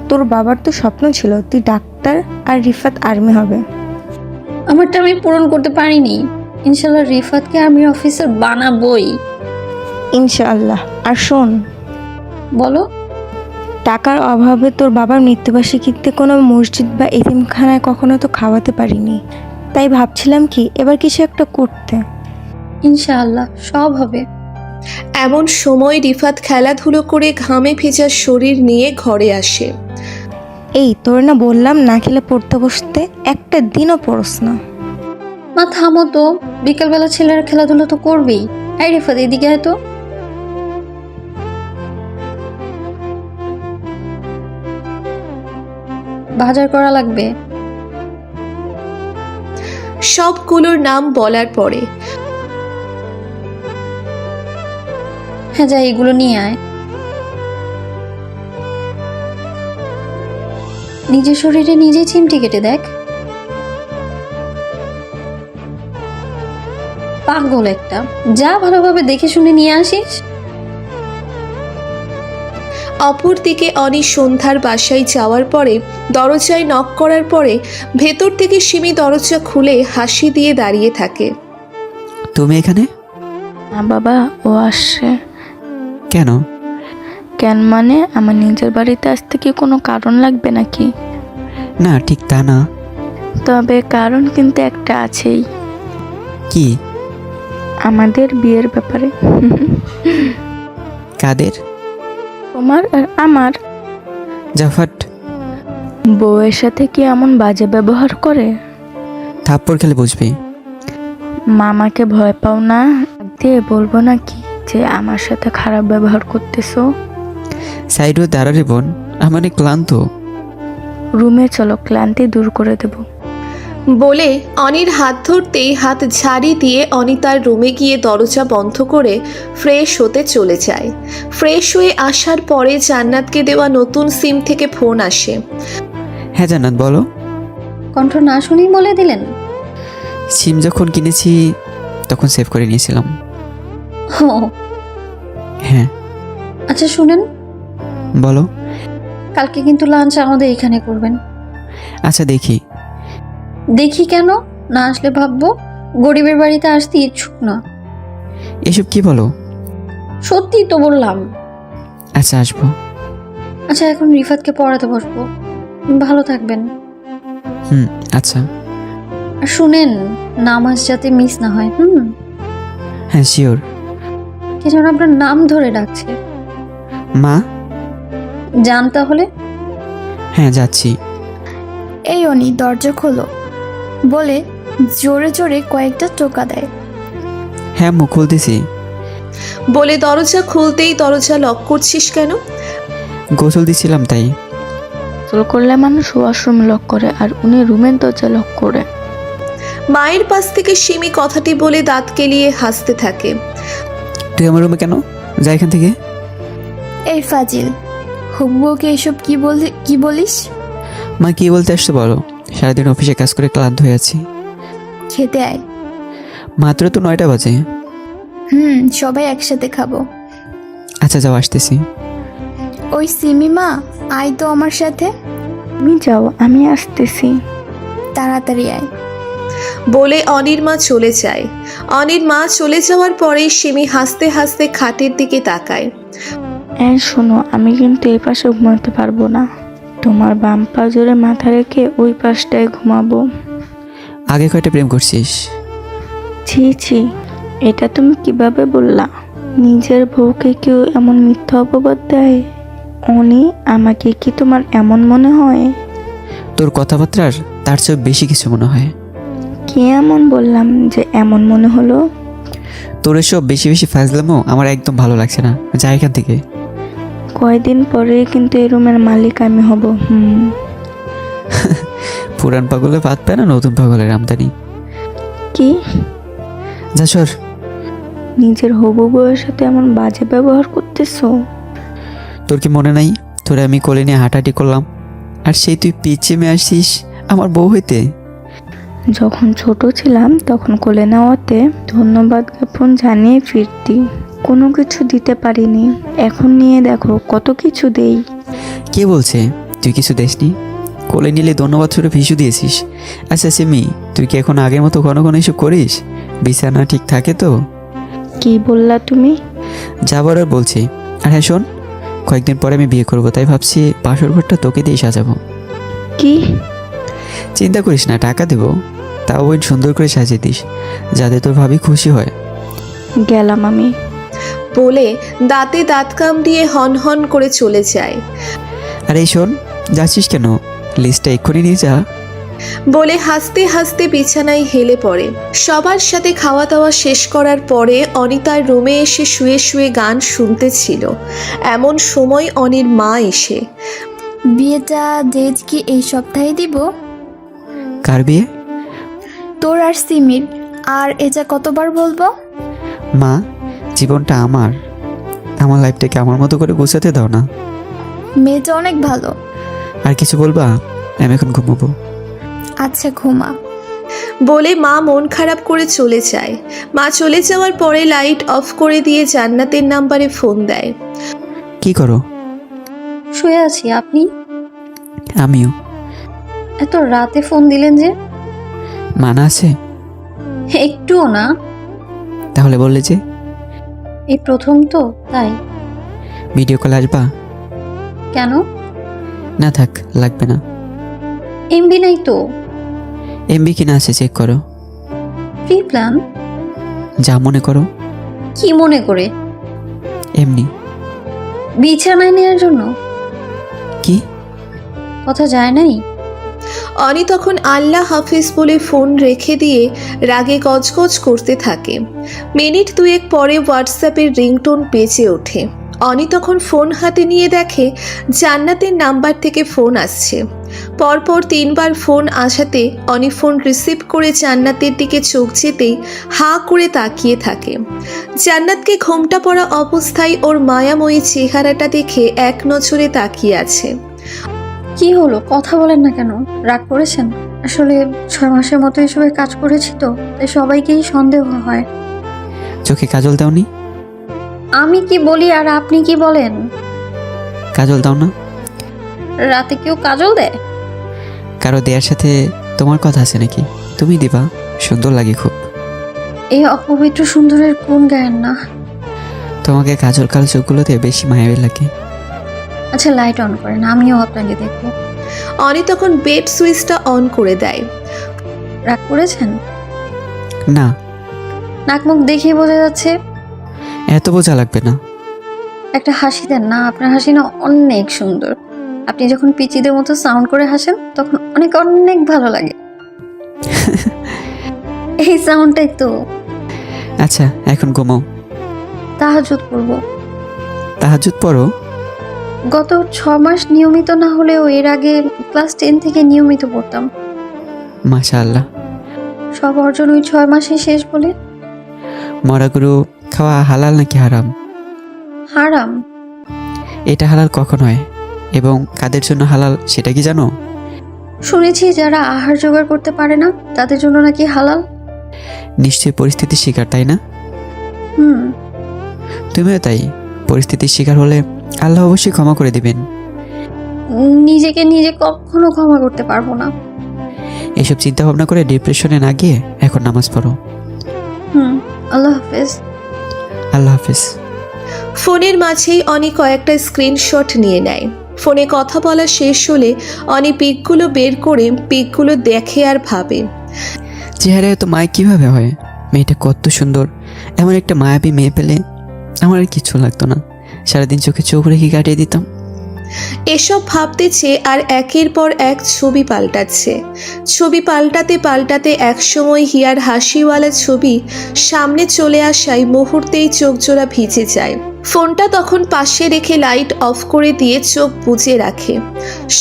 তোর বাবার তো স্বপ্ন ছিল তুই ডাক্তার আর রিফাত আর্মি হবে। আমারটা আমি পূরণ করতে পারিনি। ইনশাল্লাহ রিফাতকে আর্মির অফিসার বানাবোই। ইনশাআল্লাহ। আর শোন, বলো। টাকার অভাবে তোর বাবার মৃত্যুবার্ষিকীতে কোনো মসজিদ বা এতিমখানায় কখনো তো খাওয়াতে পারিনি, তাই ভাবছিলাম কি এবার কিছু একটা করতে। ইনশাআল্লাহ সব হবে। এমন সময় রিফাত খেলাধুলো করে ঘামে ভেজা শরীর নিয়ে ঘরে আসে। এই তোর না বললাম না খেলে পড়তে বসতে, একটা দিনও পড়স না। মা থামো তো, বিকেলবেলা ছেলেরা খেলাধুলা তো করবেই। এই রিফাত এদিকে আয় তো। বাজার করা লাগবে। সবগুলোর নাম বলার পরে হ্যাঁ যাই এগুলো নিয়ে আয়। নিজের শরীরে নিজেই চিমটি কেটে দেখ। পাগল একটা, যা ভালোভাবে দেখে শুনে নিয়ে আসিস। অপরদিকে অনি সন্ধ্যার বাসায় যাওয়ার পরে দরজায় নক করার পরে ভেতর থেকে সিমি দরজা খুলে হাসি দিয়ে দাঁড়িয়ে থাকে। তুমি এখানে? না বাবা, ও আসছে। কেন? কেন মানে আমার নিজের বাড়িতে আসতে কি কোনো কারণ লাগবে নাকি? না ঠিক তা না। তবে কারণ কিন্তু একটা আছেই। কি? আমাদের বিয়ের ব্যাপারে। কাদের? তোমার আর আমার। জাফাট বউয়ের সাথে কি এমন বাজে ব্যবহার করে? থাপ্পড় খেলে বুঝবি। মামাকে ভয় পাও না? দিয়ে বলবো নাকি যে আমার সাথে খারাপ ব্যবহার করতেছো? সাইড হয়ে দাঁড়ারে বোন, আমি অনেক ক্লান্ত। রুমে চলো, ক্লান্তি দূর করে দেব। বলে অনির হাত ধরতেই হাত ঝাড়ি দিয়ে অনি তার রুমে গিয়ে দরজা বন্ধ করে ফ্রেশ হতে চলে যায়। ফ্রেশ হয়ে আসার পরে জান্নাতকে দেওয়া নতুন সিম থেকে ফোন আসে। হ্যাঁ জান্নাত বলো। কণ্ঠ না শুনেই বলে দিলেন? সিম যখন কিনেছি তখন সেভ করে নিয়েছিলাম। ও হ্যাঁ আচ্ছা শুনেন, বলো। কালকে কিন্তু লাঞ্চ আমাদের এখানে করবেন। আচ্ছা দেখি। দেখি কেন? না আসলে ভাববো গরিবের বাড়িতে আসতে ইচ্ছুক না। এসব কি বলো? সত্যি তো বললাম। আচ্ছা আসবো। আচ্ছা এখন রিফাতকে পড়াতে বসবো, ভালো থাকবেন। আচ্ছা। আর শুনেন, নামাজ যাতে মিস না হয়। হ্যাঁ শিওর। কে যেন আপনার নাম ধরে ডাকছে। মা। যান তাহলে। হ্যাঁ যাচ্ছি। এই অনি দরজা খোলো বলে জোরে জোরে কয়েকটা টোকা দেয়। হ্যাঁ মুখ খুলতেছি। বলে দরজা খুলতেই দরজা লক করছিস কেন? গোসল দিছিলাম তাই। গোসল করলে মানুষ ওয়াশরুম লক করে আর উনি রুমের দরজা লক করে। মায়ের পাশ থেকে সিমি কথাটি বলে দাঁত কেলিয়ে হাসতে থাকে। তুই আমার রুমে কেন? যা এখান থেকে। এই ফাজিল, হুব্বুকে এসব কি বলিস? মা কি বলতে আসছো বলো। সারাদিন অফিসে কাজ করে ক্লান্ত হয়ে আছি। খেতে আয়। মাত্র তো 9টা বাজে। সবাই একসাথে খাবো। আচ্ছা যাও আসতেছি। ওই সিমিমা আয় তো আমার সাথে। তুমি যাও, আমি আসতেছি। তাড়াতাড়ি আয়। বলে অনির মা চলে যায়। অনির মা চলে যাওয়ার পরেই সিমি হাসতে হাসতে খাটের দিকে তাকায়। শোনো, আমি কিন্তু এই পাশে ঘুমাতে পারবো না। তোমার বাম পা জোরে মাথা রেখে ওই পাশটায় ঘুমাবো। আগে কয়টা প্রেম করছিস? ছি ছি, এটা তুমি কিভাবে বললা? নিজের বউকে কেউ এমন মিথ্যা অপবাদ দেয়? অনি, আমাকে কি তোমার এমন মনে হয়? তোর কথাবার্তার তার চেয়ে বেশি কিছু মনে হয়। কি এমন বললাম যে এমন মনে হলো? তোর এসব বেশি বেশি ফাজলামো আমার একদম ভালো লাগছে না। যা এখান থেকে। কয়দিন পরে কিন্তু এই রুমের মালিক আমি হব। পুরান পাগলে ভাত পায় না নতুন পাগলের আমদানি। কি? যা সর। নিজের হবু বউয়ের সাথে এমন বাজে ব্যবহার করতেছো? তোর কি মনে নাই তোরে আমি কোলে নিয়ে হাঁটাহাঁটি করলাম, আর সেই তুই পিছিয়ে আসছিস আমার বউ হইতে? যখন ছোট ছিলাম তখন কোলে নেওয়াতে ধন্যবাদ জ্ঞাপন জানিয়ে ফিরতি। কোনো কিছু দিতে পারিনি, এখন নিয়ে দেখো কত কিছু দেই। কে বলছে তুই কিছু দেসনি? কোলে নিলে ধন্যবাদ ছুটে ফিসু দিয়েছিস। আচ্ছা সিমি, তুই কি এখন আগের মতো ঘন ঘন এসব করিস? বিছানা ঠিক থাকে তো? কি বললা তুমি? যাবার আর বলছি। আর হ্যাঁ শোন, কয়েকদিন পরে আমি বিয়ে করবো, তাই ভাবছি বাসর ঘরটা তোকে দিয়ে সাজাবো। কি? চিন্তা করিস না, টাকা দেবো। তাও ওই সুন্দর করে সাজিয়ে দিস যাতে তোর ভাবি খুশি হয়। গেলাম আমি। বলে দাঁতে দাঁত কামড়িয়ে হন হন করে চলে যায়। আর এই শোন, যাচ্ছিস কেন? লিস্টটা এক্ষুনি নিয়ে যা। বলে হাসতে হাসতে বিছানায় হেলে পড়ে। সবার সাথে খাওয়া দাওয়া শেষ করার পরে অনিতার রুমে এসে শুয়ে শুয়ে গান শুনতেছিল। এমন সময় অনির মা এসে। বিয়েটা ডেট কি এই সপ্তাহে দিব? কার বিয়ে? তোর আর সিমির। আর এটা কতবার বলবো? মা, জীবনটা আমার লাইফটাকে আমার মতো করে গোছাতে দাও না। মেয়েটা অনেক ভালো। আর কিছু বলবা? আমি এখন ঘুমাবো। আচ্ছা ঘুমা। বলে মা মন খারাপ করে চলে যায়। মা চলে যাওয়ার পরে লাইট অফ করে দিয়ে জান্নাতের নাম্বারে ফোন দেয়। কি করো? শুয়ে আছি। আপনি? আমিও। এত রাতে ফোন দিলেন যে? মানা আছে? একটুও না। তাহলে বললে যে? এই প্রথম তো, তাই। ভিডিও কল আসবা? কেন? না থাক, লাগবে না। এমবি নাই তো। এমবি কিনা আছে চেক করো। Free plan? যা মনে করো। কি মনে করে? এমনি। বিছানায় নেওয়ার জন্য? কি কথা যায় নাই? অনি তখন আল্লাহ হাফিজ বলে ফোন রেখে দিয়ে রাগে গজগজ করতে থাকে। মিনিট দুয়েক পরে হোয়াটসঅ্যাপের রিংটোন বেজে ওঠে। অনি তখন ফোন হাতে নিয়ে দেখে জান্নাতের নাম্বার থেকে ফোন আসছে। পরপর 3বার ফোন আসাতে অনি ফোন রিসিভ করে জান্নাতের দিকে চোখ যেতেই হাঁ করে তাকিয়ে থাকে। জান্নাতকে ঘোমটা পড়া অবস্থায় ওর মায়াময়ী চেহারাটা দেখে এক নজরে তাকিয়ে আছে। কি হলো, কথা বলেন না কেন? রাগ করেছেন? আসলে 6 মাসের মতো এসবে কাজ করেছি তো, তাই সবাইকেই সন্দেহ হয়। চোখে কাজল দাওনি? আমি কি বলি আর আপনি কি বলেন? কাজল দাও না? রাতে কেউ কাজল দেয়? কারো দেওয়ার সাথে তোমার কথা আছে নাকি? তুমি দিবা, সুন্দর লাগে খুব। এই অপবিত্র সুন্দরের কোন গায়ের না? তোমাকে কাজল কালো চোখগুলোতে বেশি মায়াবী লাগে। আচ্ছা, লাইট অন করেন, আমিও আপনাকে দেখবো। অনি তখন বেড সুইচটা অন করে দেয়। রাগ করেছেন? না, নাক মুখ দেখেই বোঝা যাচ্ছে। এত বোঝা লাগবে না। একটা হাসি দেন না, আপনার হাসি না অনেক সুন্দর। আপনি যখন পিচিদের মতো সাউন্ড করে হাসেন তখন অনেক অনেক ভালো লাগে। এই সাউন্ডটাই তো। আচ্ছা, এখন ঘুমাও। তাহাজ্জুদ পড়বো। তাহাজ্জুদ পড়ো? গত 6 মাস নিয়মিত না হলেও এর আগে ক্লাস 10 থেকে নিয়মিত পড়তাম। মাশাআল্লাহ। সব অর্জন ওই 6 মাসে শেষ বলে। মরা গরু খাওয়া হালাল নাকি হারাম? হারাম। এটা হালাল কখন হয় এবং কাদের জন্য হালাল সেটা কি জানো? শুনেছি যারা আহার জোগাড় করতে পারে না তাদের জন্য নাকি হালাল। নিশ্চয়ই পরিস্থিতির শিকার, তাই না? হুম। তুমিও তাই। পরিস্থিতির শিকার হলে আল্লাহ অবশ্যই ক্ষমা করে দিবেন। নিজেকে নিজে কখনো ক্ষমা করতে পারবো না। এসব চিন্তা ভাবনা করে ডিপ্রেশনে না গিয়ে এখন নামাজ পড়ো। আল্লাহ হাফেজ। আল্লাহ হাফেজ। ফোনের মাঝেই অনি কয়েকটা স্ক্রিনশট নিয়ে নেয়। ফোনে কথা বলা শেষ হলে অনি পিকগুলো বের করে পিকগুলো দেখে আর ভাবে, চেহারা এত মায় কিভাবে হয়? মেয়েটা কত সুন্দর। এমন একটা মায়াবী মেয়ে পেলে আমার আর কিছু লাগতো না। সারাদিন চোখে চোখ রেখে কাটিয়ে দিতাম। এসব ভাবতেছে আর একের পর এক ছবি পাল্টাচ্ছে। ছবি পাল্টাতে পাল্টাতে একসময় হিয়ার হাসিওয়ালা ছবি সামনে চলে আসায় মুহূর্তেই চোখ জোড়া ভিজে যায়। ফোনটা তখন পাশে রেখে লাইট অফ করে দিয়ে চোখ বুজে রাখে।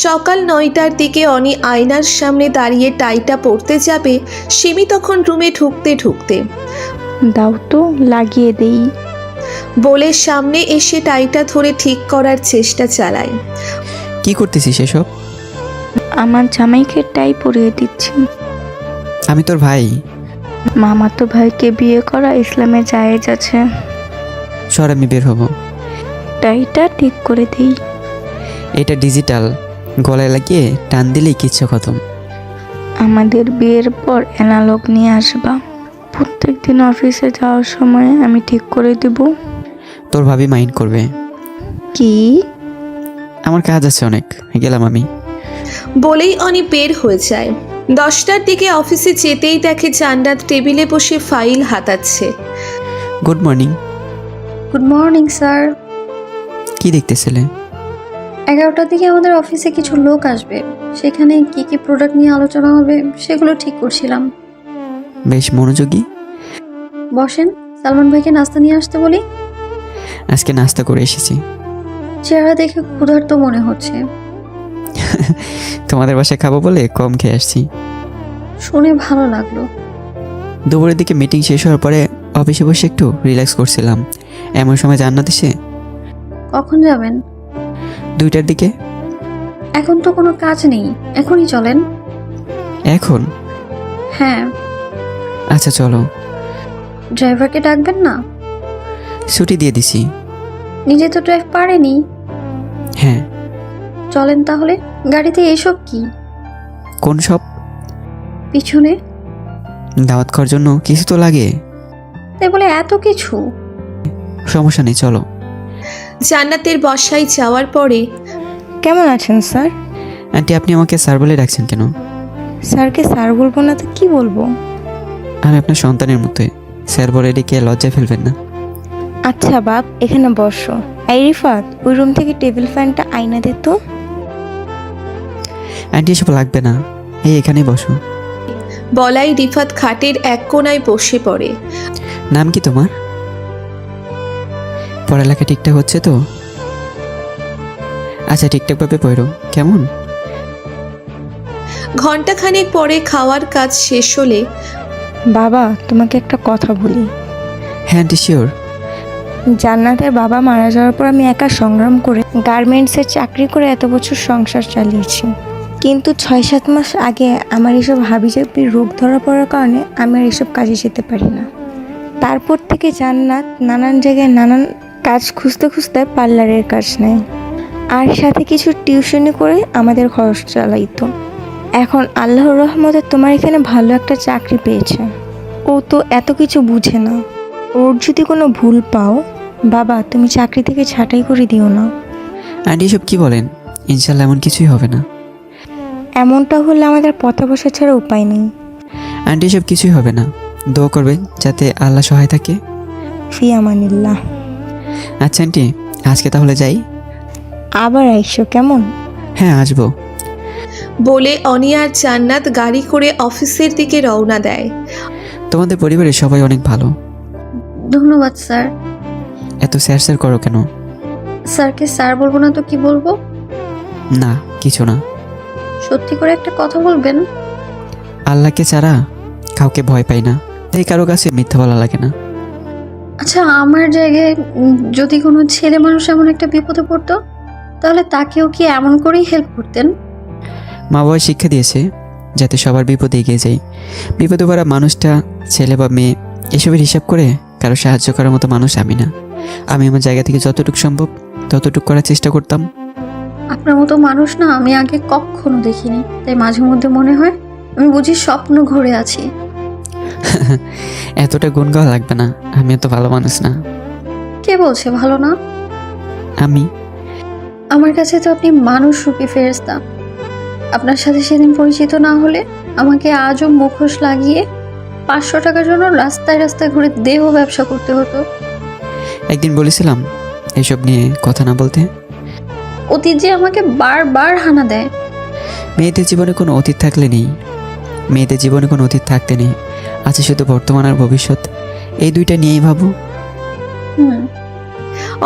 সকাল 9টার দিকে অনি আয়নার সামনে দাঁড়িয়ে টাইটা পরতে যাবে। সিমি তখন রুমে ঢুকতে ঢুকতে দাও তো লাগিয়ে দেই। বলে সামনে এসে টাইটা ধরে ঠিক করার চেষ্টা চালায়। কি করতেছিস এসব? আমার জামাইকে টাই পরিয়ে দিচ্ছি। আমি তোর ভাই। মামাতো ভাইকে বিয়ে করা ইসলামে জায়েজ আছে। সর, আমি বের হব। টাইটা ঠিক করে দিই। এটা ডিজিটাল, গলায় লাগিয়ে টান দিলেই কিচ্ছু খতম। আমাদের বিয়ের পর অ্যানালগ নিয়ে আসবা। প্রত্যেক দিন অফিসে যাওয়ার সময় আমি ঠিক করে দেব। তোর ভাবি মাইন্ড করবে। কি? আমার কাজ আছে অনেক, গেলাম আমি। বলেই অনি বের হয়ে যায়। 10টার দিকে অফিসে যেতেই দেখে জান্নাত টেবিলে বসে ফাইল হাতাচ্ছে। Good morning. Good morning sir. কি দেখতেছিলে? 11টার দিকে আমাদের অফিসে কিছু লোক আসবে, সেখানে কি কি প্রোডাক্ট নিয়ে আলোচনা হবে সেগুলো ঠিক করছিলাম। বেশ মনোযোগী। বসেন, সালমান ভাইকে নাস্তা নিয়ে আসতে বলি। আজকে নাস্তা করে এসেছি। চেহারা দেখে ক্ষুধার্ত মনে হচ্ছে। তোমাদের বাসায় খাবো বলে কম খেয়ে আসছি। শুনে ভালো লাগলো। দুপুরের দিকে মিটিং শেষ হওয়ার পরে অফিসে বসে একটু রিল্যাক্স করছিলাম, এমন সময় জান্নাত এসে। কখন যাবেন? 2টার দিকে। এখন তো কোনো কাজ নেই, এখনই চলেন। এখন? হ্যাঁ। আচ্ছা চলো। ড্রাইভারকে ডাকবেন না? ছুটি দিয়ে দিছি। নিজে তো ড্রাইভ পারেনি। হ্যাঁ। চলেন তাহলে। গাড়িতে এসব কি? কোন সব? পিছনে। দাওয়াত খাওয়ার জন্য কিছু তো লাগে। তাই বলে এত কিছু? সমস্যা নেই, চলো। জান্নাতের বাসায় যাওয়ার পরে, কেমন আছেন স্যার? আন্টি, আপনি আমাকে স্যার বলে ডাকছেন কেন? স্যারকে স্যার বলবো না তো কি বলবো? আমি আপনার সন্তানের মতোই, স্যার বলে ডেকে লজ্জায় ফেলবেন না। আচ্ছা বাপ, এখানে বসো। এই রিফাত, ওই রুম থেকে টেবিল ফ্যানটা আয়না দে তো। আন্টি, এসব লাগবে না, এই এখানেই বসো। বলাই রিফাত খাটের এক কোণায় বসে পড়ে। নাম কি তোমার? পড়ালেখা ঠিকঠাক হচ্ছে তো? আচ্ছা, ঠিকঠাকভাবে পড়ো কেমন? ঘণ্টাখানেক পরে খাওয়ার কাজ শেষ হলে বাবা, তোমাকে একটা কথা বলি। হ্যাঁ আন্টি, শিওর। জান্নাতের বাবা মারা যাওয়ার পর আমি একা সংগ্রাম করে গার্মেন্টসের চাকরি করে এত বছর সংসার চালিয়েছি, কিন্তু 6-7 মাস আগে আমার এসব হাবিজাবি রোগ ধরা পড়ার কারণে আমি আর এসব কাজে যেতে পারি না। তারপর থেকে জান্নাত নানান জায়গায় নানান কাজ খুঁজতে খুঁজতে পার্লারের কাজ নেয়, আর সাথে কিছু টিউশনি করে আমাদের খরচ চালাইতো। এখন আল্লাহর রহমতে তোমার এখানে ভালো একটা চাকরি পেয়েছে। ও তো এত কিছু বুঝে না। ওর যদি কোনো ভুল পাও, বাবা তুমি চাকরি থেকে ছাঁটাই করে দিও না। আন্টি এসব কি বলেন? ইনশাল্লাহ এমন কিছুই হবে না। এমনটা হলে আমাদের পথে বসা ছাড়া উপায় নেই। আন্টি এসব কিছুই হবে না, দোয়া করবেন যাতে আল্লাহ সহায় থাকে। ফি আমানিল্লাহ। আচ্ছা আন্টি, আজকে তাহলে যাই। আবার আইসো কেমন? হ্যাঁ আসবো। বলে অনি আর জান্নাত গাড়ি করে অফিসের দিকে রওনা দেয়। তোমাদের পরিবারের সবাই অনেক ভালো। ধন্যবাদ স্যার। এত স্যার স্যার করো কেন? স্যারকে স্যার বলবো না তো কি বলবো? না কিছু না। সত্যি করে একটা কথা বলবেন? আল্লাহকে ছাড়া কাউকে ভয় পাই না, তাই কারো কাছে মিথ্যা বলা লাগে না। আচ্ছা, আমার জায়গায় যদি কোনো ছেলে মানুষ এমন একটা বিপদে পড়তো, তাহলে তাকেও কি এমন করেই হেল্প করতেন? মা বাবা শিক্ষা দিয়েছে যাতে সবার বিপদে এগিয়ে যায়। বিপদে পড়া মানুষটা ছেলে বা মেয়ে এসবের হিসাব করে কারো সাহায্য করার মতো মানুষ আমি না। আমি আমার জায়গা থেকে যতটুকু সম্ভব ততটুকু করার চেষ্টা করতাম। আপনার মতো মানুষ না আমি আগে কখনো দেখিনি, তাই মাঝে মধ্যে মনে হয় আমি বুঝি স্বপ্ন ঘুরে আছি। এতটা গুণ গাওয়া লাগবে না, আমি এত ভালো মানুষ না। কে বলছে ভালো না? আমি আমার কাছে তো আপনি মানুষ রূপী ফেরেশতা। আপনার সাথে সেদিন পরিচিত না হলে আমাকে আজও মুখোশ লাগিয়ে 500 টাকার জন্য রাস্তায় রাস্তায় ঘুরে দেহ ব্যবসা করতে হতো। একদিন বলেছিলাম এসব নিয়ে কথা না বলতে। অতীত যে আমাকে বারবার হানা দেয়। মেয়েদের জীবনে কোনো অতীত থাকলে নেই, মেয়েদের জীবনে কোনো অতীত থাকতে নেই, আছে শুধু বর্তমান আর ভবিষ্যৎ। এই দুইটা নিয়েই ভাবো।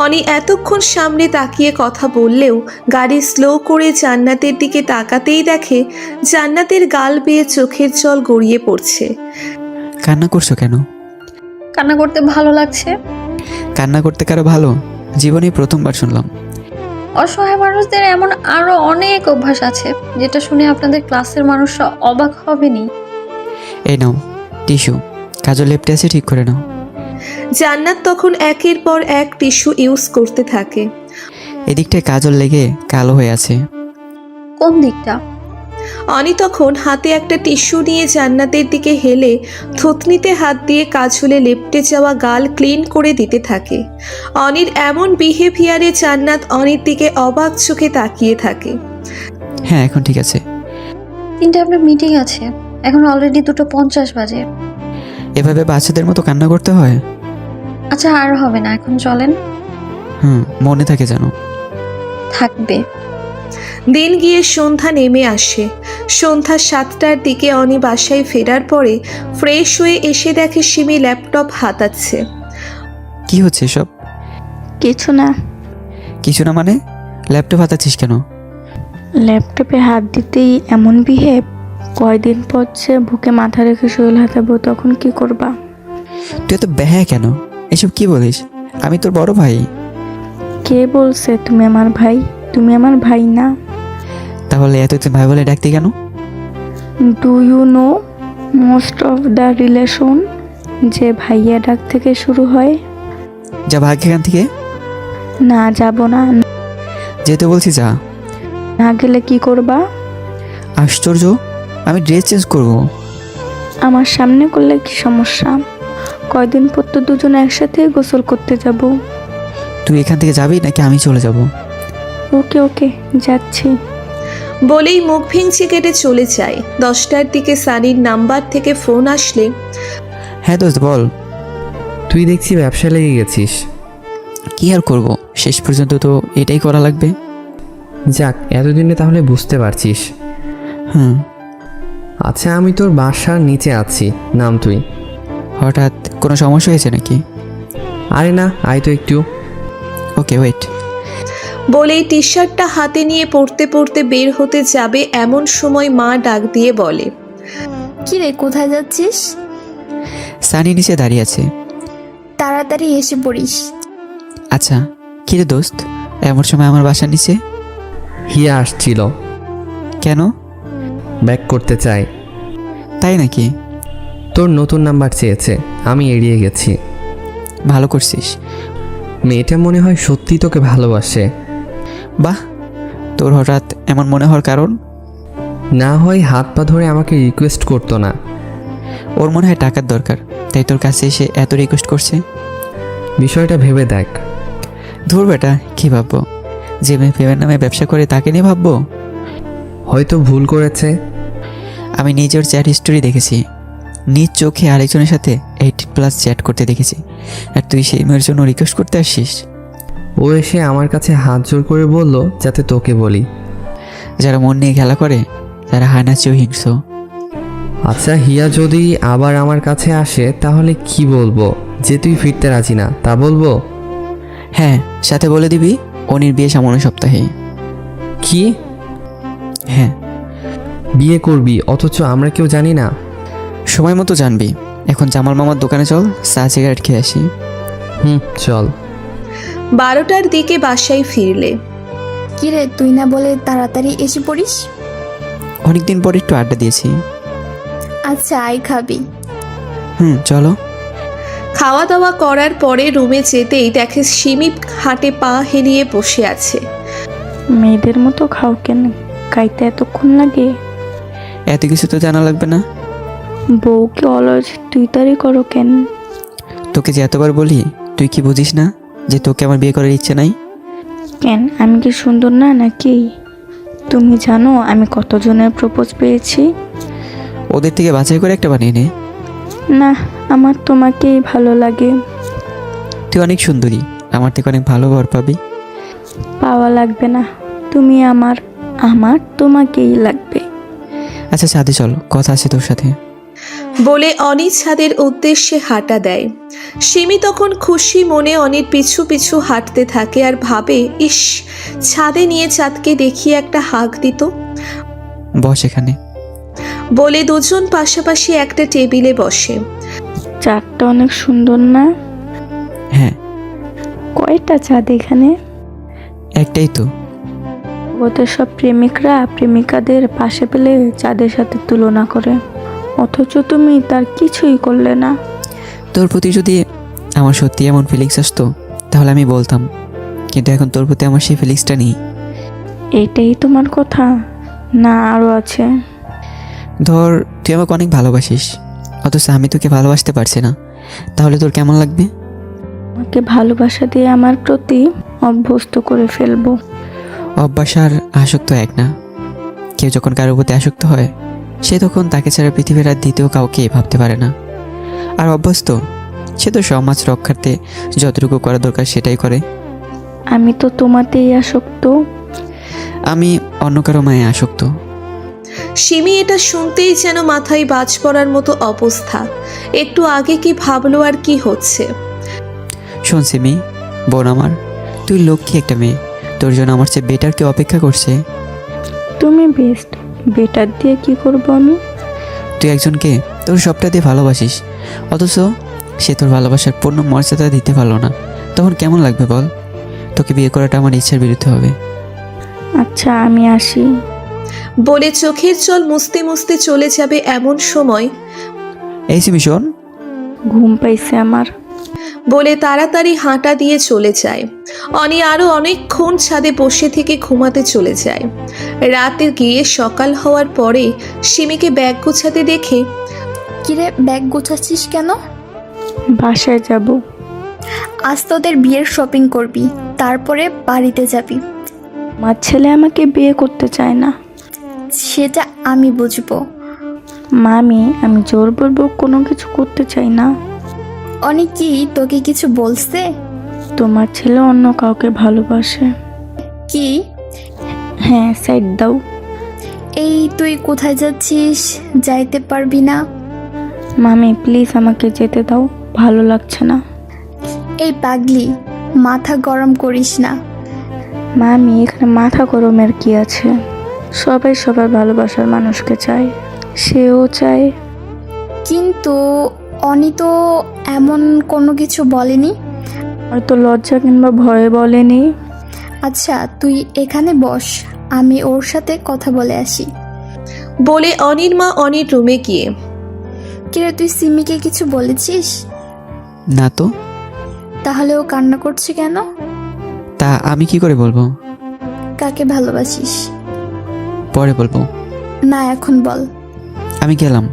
অনি এতক্ষণ সামনে তাকিয়ে কথা বললেও গাড়ি স্লো করে জান্নাতের দিকে তাকাতেই দেখে জান্নাতের গাল বেয়ে চোখের জল গড়িয়ে পড়ছে। কান্না করছো কেন? কান্না করতে ভালো লাগছে। কান্না করতে কারো ভালো? জীবনে প্রথমবার শুনলাম। অসহায় মানুষদের এমন আরো অনেক অভ্যাস আছে যেটা শুনে আপনাদের ক্লাসের মানুষরা অবাক হবেনি। এই নাও টিস্যু, কাজল লেপটে আছে, ঠিক করে নাও। জান্নাত তখন একের পর এক টিস্যু ইউজ করতে থাকে। এদিকটায় কাজল লেগে কালো হয়ে আছে। কোন দিকটা? অনি তখন হাতে একটা টিস্যু নিয়ে জান্নাতের দিকে হেলে থুতনিতে হাত দিয়ে কাজলে লেপটে যাওয়া গাল ক্লিন করে দিতে থাকে। অনির এমন বিহেভিয়ারে জান্নাত অনির দিকে অবাক চোখে তাকিয়ে থাকে। হ্যাঁ এখন ঠিক আছে। 3টা আপনার মিটিং আছে, এখন অলরেডি 2:50 বাজে। এভাবে বাচ্চাদের মতো কান্না করতে হয়? আচ্ছা আর হবে না, এখন চলেন। মনে থাকে জানো। থাকবে। দিন গিয়ে সন্ধ্যা নেমে আসে। সন্ধ্যা 7টার দিকে অনি বাসায় ফেরার পরে ফ্রেশ হয়ে এসে দেখে সিমি ল্যাপটপ হাতাচ্ছে। কি হচ্ছে এসব? কিছু না। কিছু না মানে? ল্যাপটপ হাতাচ্ছিস কেন? ল্যাপটপে হাত দিতেই এমন বিহেভ। কয়দিন পর যে বুকে মাথা রেখে শরীর হাতাবো, তখন কি করবা? তুই এত ব্যাহ্যা কেন? এসব কি বলিস? আমি তোর বড় ভাই। কে বলছে তুমি আমার ভাই? তুমি আমার ভাই না। তাহলে এতদিন ভাই বলে ডাকতে কেন? Do you know most of the relation যে ভাইয়া ডাক থেকে শুরু হয়? যা ভাগ এখান থেকে। না যাব না। যেতে বলছি যা। না গেলে কি করবা? আশ্চর্য, আমি ড্রেস চেঞ্জ করব। আমার সামনে করলে কি সমস্যা? কয়দিন পর তো দুজনে একসাথে গোসল করতে যাব। তুই এখান থেকে যাবি নাকি আমি চলে যাব? ওকে ওকে যাচ্ছি। বলেই মুখ ভেঙচি কেটে চলে যায়। 10টার দিকে সানির নাম্বার থেকে ফোন আসলে হ্যাঁ দোস্ত বল। তুই দেখছি ব্যবসা লেগে গেছিস। কি আর করব, শেষ পর্যন্ত তো এটাই করা লাগবে। যাক, এতদিনে তাহলে বুঝতে পারছিস। হুম। আচ্ছা, আমি তোর বাসার নিচে আছি, নাম তুই। হঠাৎ কোনো সমস্যা হয়েছে নাকি? আরে না, আয় তো একটু। Okay wait. বলেই টি শার্টটা হাতে নিয়ে পড়তে পড়তে বের হতে যাবে এমন সময় মা ডাক দিয়ে বলে, কি রে, কোথায় যাচ্ছিস? সানি নিচে দাঁড়িয়ে আছে। তাড়াতাড়ি এসে পড়িস। আচ্ছা, কিরে দোস্ত, এমন সময় আমার বাসার নিচে? হিয়া আসছিল, কেন? ব্যাক করতে চাই। তাই নাকি? তোর নতুন নাম্বার চেয়েছে, আমি এড়িয়ে গেছি। ভালো করছিস। মেয়েটা মনে হয় সত্যি তোকে ভালোবাসে। বাহ, তোর হঠাৎ এমন মনে হওয়ার কারণ? না হয় হাত পা ধরে আমাকে রিকোয়েস্ট করতো না। ওর মনে হয় টাকার দরকার, তাই তোর কাছে এসে এত রিকোয়েস্ট করছে। বিষয়টা ভেবে দেখ। ধুর বেটা, কি ভাববো? যে মেয়ে প্রেমের নামে ব্যবসা করে তাকে নিয়ে ভাববো? হয়তো ভুল করেছে। আমি নিজের চ্যাট হিস্টোরি দেখেছি, নিজ চোখে আরেকজনের সাথে 18+ চ্যাট করতে দেখেছি, আর তুই সেই মেয়ের জন্য রিকোয়েস্ট করতে আসছিস? ও এসে আমার কাছে হাত জোর করে বলল যাতে তোকে বলি। যারা মন নিয়ে খেলা করে তারা হায়না চেয়েও হিংস্র। আচ্ছা, হিয়া যদি আবার আমার কাছে আসে তাহলে কি বলবো? যে তুই ফিরতে রাজি না তা বলবো? হ্যাঁ, সাথে বলে দিবি অনির বিয়ে সামনে সপ্তাহে। কি? হ্যাঁ, বিয়ে করবি অথচ আমরা কেউ জানি না? সময় মতো জানবি। এখন জামাল মামার দোকানে চল, চা সিগারেট খেয়ে আসি। চল। 12টার দিকে বাসায় ফিরলে। কি রে, তুই না বলে তাড়াতাড়ি এসে পড়িস? অনেকদিন পর একটু আড্ডা দিয়েছি। আচ্ছা, আয় খাবি। চলো। খাওয়া দাওয়া করার পরে রুমে যেতেই দেখে সিমি হাটে পা হেলিয়ে বসে আছে। মেয়েদের মতো খাও কেন? খাইতে এতক্ষণ লাগে? এত কিছু তো জানা লাগবে না। বউকে অলস তুই তারি করো কেন? তোকে যে এতবার বলি, তুই কি বুঝিস না যে তোকে আমার বিয়ে করার ইচ্ছে নাই? কেন, আমি কি সুন্দর না নাকি? তুমি জানো আমি কতজনের প্রপোজ পেয়েছি? ওদের থেকে বাছাই করে একটা বানিয়ে নে। না, আমার তোমাকেই ভালো লাগে। তুই অনেক সুন্দরী, আমার থেকে অনেক ভালো বর পাবি। পাওয়া লাগবে না, তুমি আমার, আমার তোমাকেই লাগবে। আচ্ছা, ছাদে চলো, কথা আছে তোর সাথে। বলে অনি ছাদের উদ্দেশ্যে হাঁটা দেয়। সিমি তখন খুশি মনে অনির পিছু পিছু হাঁটতে থাকে আর ভাবে, ইস, ছাদে নিয়ে চাঁদকে দেখিয়ে একটা হাঁক দিত। বস এখানে। বলে দুজন পাশাপাশি একটা টেবিলে বসে। চাঁদটা অনেক সুন্দর না? হ্যাঁ। কয়টা চাঁদ এখানে? একটাই তো। ওদের সব প্রেমিকরা প্রেমিকাদের পাশে পেলে চাঁদের সাথে তুলনা করে, অথচ তুমি তার কিছুই করলে না। তোর প্রতি যদি আমার সত্যি এমন ফিলিংস আসতো তাহলে আমি বলতাম, কিন্তু এখন তোর প্রতি আমার সেই ফিলিংসটা নেই। এটাই তোমার কথা? না আরও আছে? ধর, তুই আমাকে অনেক ভালোবাসিস, অথচ আমি তোকে ভালোবাসতে পারছি না, তাহলে তোর কেমন লাগবে? আমাকে ভালোবাসা দিয়ে আমার প্রতি অভ্যস্ত করে ফেলবো। অভ্যাস আর আসক্ত এক না। কেউ যখন কারোর প্রতি আসক্ত হয়, সে তখন তাকে ছাড়া পৃথিবীর আর দ্বিতীয় কাউকে ভাবতে পারে না। আর অভ্যস্ত, সে তো সমাজ রক্ষার্থে যতটুকু করা দরকার সেটাই করে। আমি তো তোমাতেই আসক্ত। আমি অন্য কারো মায়ে আসক্ত। সিমি এটা শুনতেই যেন মাথায় বাজ পড়ার মতো অবস্থা। একটু আগে কি ভাবলো আর কি হচ্ছে। শোন সিমি, বোন আমার, তুই লক্ষ্মী একটা মেয়ে, তোর জন্য আমার চেয়ে বেটার কেউ অপেক্ষা করছে। তুমি বেস্ট, বেটার দিয়ে কি করবো আমি? তুই একজনকে তোর সবটা দিয়ে ভালোবাসিস, অথচ সে তোর ভালোবাসার পূর্ণ মর্যাদা দিতে পারলো না, তখন কেমন লাগবে বল? তোকে বিয়ে করাটা আমার ইচ্ছার বিরুদ্ধে হবে। আচ্ছা, আমি আসি। বলে চোখের জল মুছতে মুছতে চলে যাবে এমন সময়, এই সিমি শোন। ঘুম পাইছে আমার। বলে তাড়াতাড়ি হাঁটা দিয়ে চলে যায়। অনি আরো অনেকক্ষণ ছাদে বসে থেকে ঘুমাতে চলে যায়। রাতে গিয়ে সকাল হওয়ার পরে সিমিকে ব্যাগ গোছাতে দেখে। কিরে, ব্যাগ গোছাচ্ছিস কেন? বাসায় যাব। আজ তোদের বিয়ের শপিং করবি, তারপরে বাড়িতে যাবি। আমার ছেলে আমাকে বিয়ে করতে চায় না। সেটা আমি বুঝবো। মামি, আমি জোর বলবো কোনো কিছু করতে চাই না। অনেক কি তোকে কিছু বলছে? তোমার ছেলে অন্য কাউকে ভালোবাসে। কি? হ্যাঁ, সাইড দাও। এই, তুই কোথায় যাচ্ছিস? যাইতে পারবি না। মামি প্লিজ আমাকে যেতে দাও, ভালো লাগছে না। এই পাগলি, মাথা গরম করিস না। মামি, এখানে মাথা গরমের কি আছে? সবাই সবার ভালোবাসার মানুষকে চায়, সেও চায়। কিন্তু অনি তো এমন কোনো কিছু বলেনি। হয়তো লজ্জা কিংবা ভয়ে বলেনি। আচ্ছা তুই এখানে বস, আমি ওর সাথে কথা বলে আসি। বলে অনির মা অনির রুমে গিয়ে, কিরে তুই সিমিকে কিছু বলেছিস? না তো। তাহলে ও কান্না করছে কেন? তা আমি কি করে বলবো? কাকে ভালোবাসিস? পরে বলবো। না এখন বল। আমি গেলাম।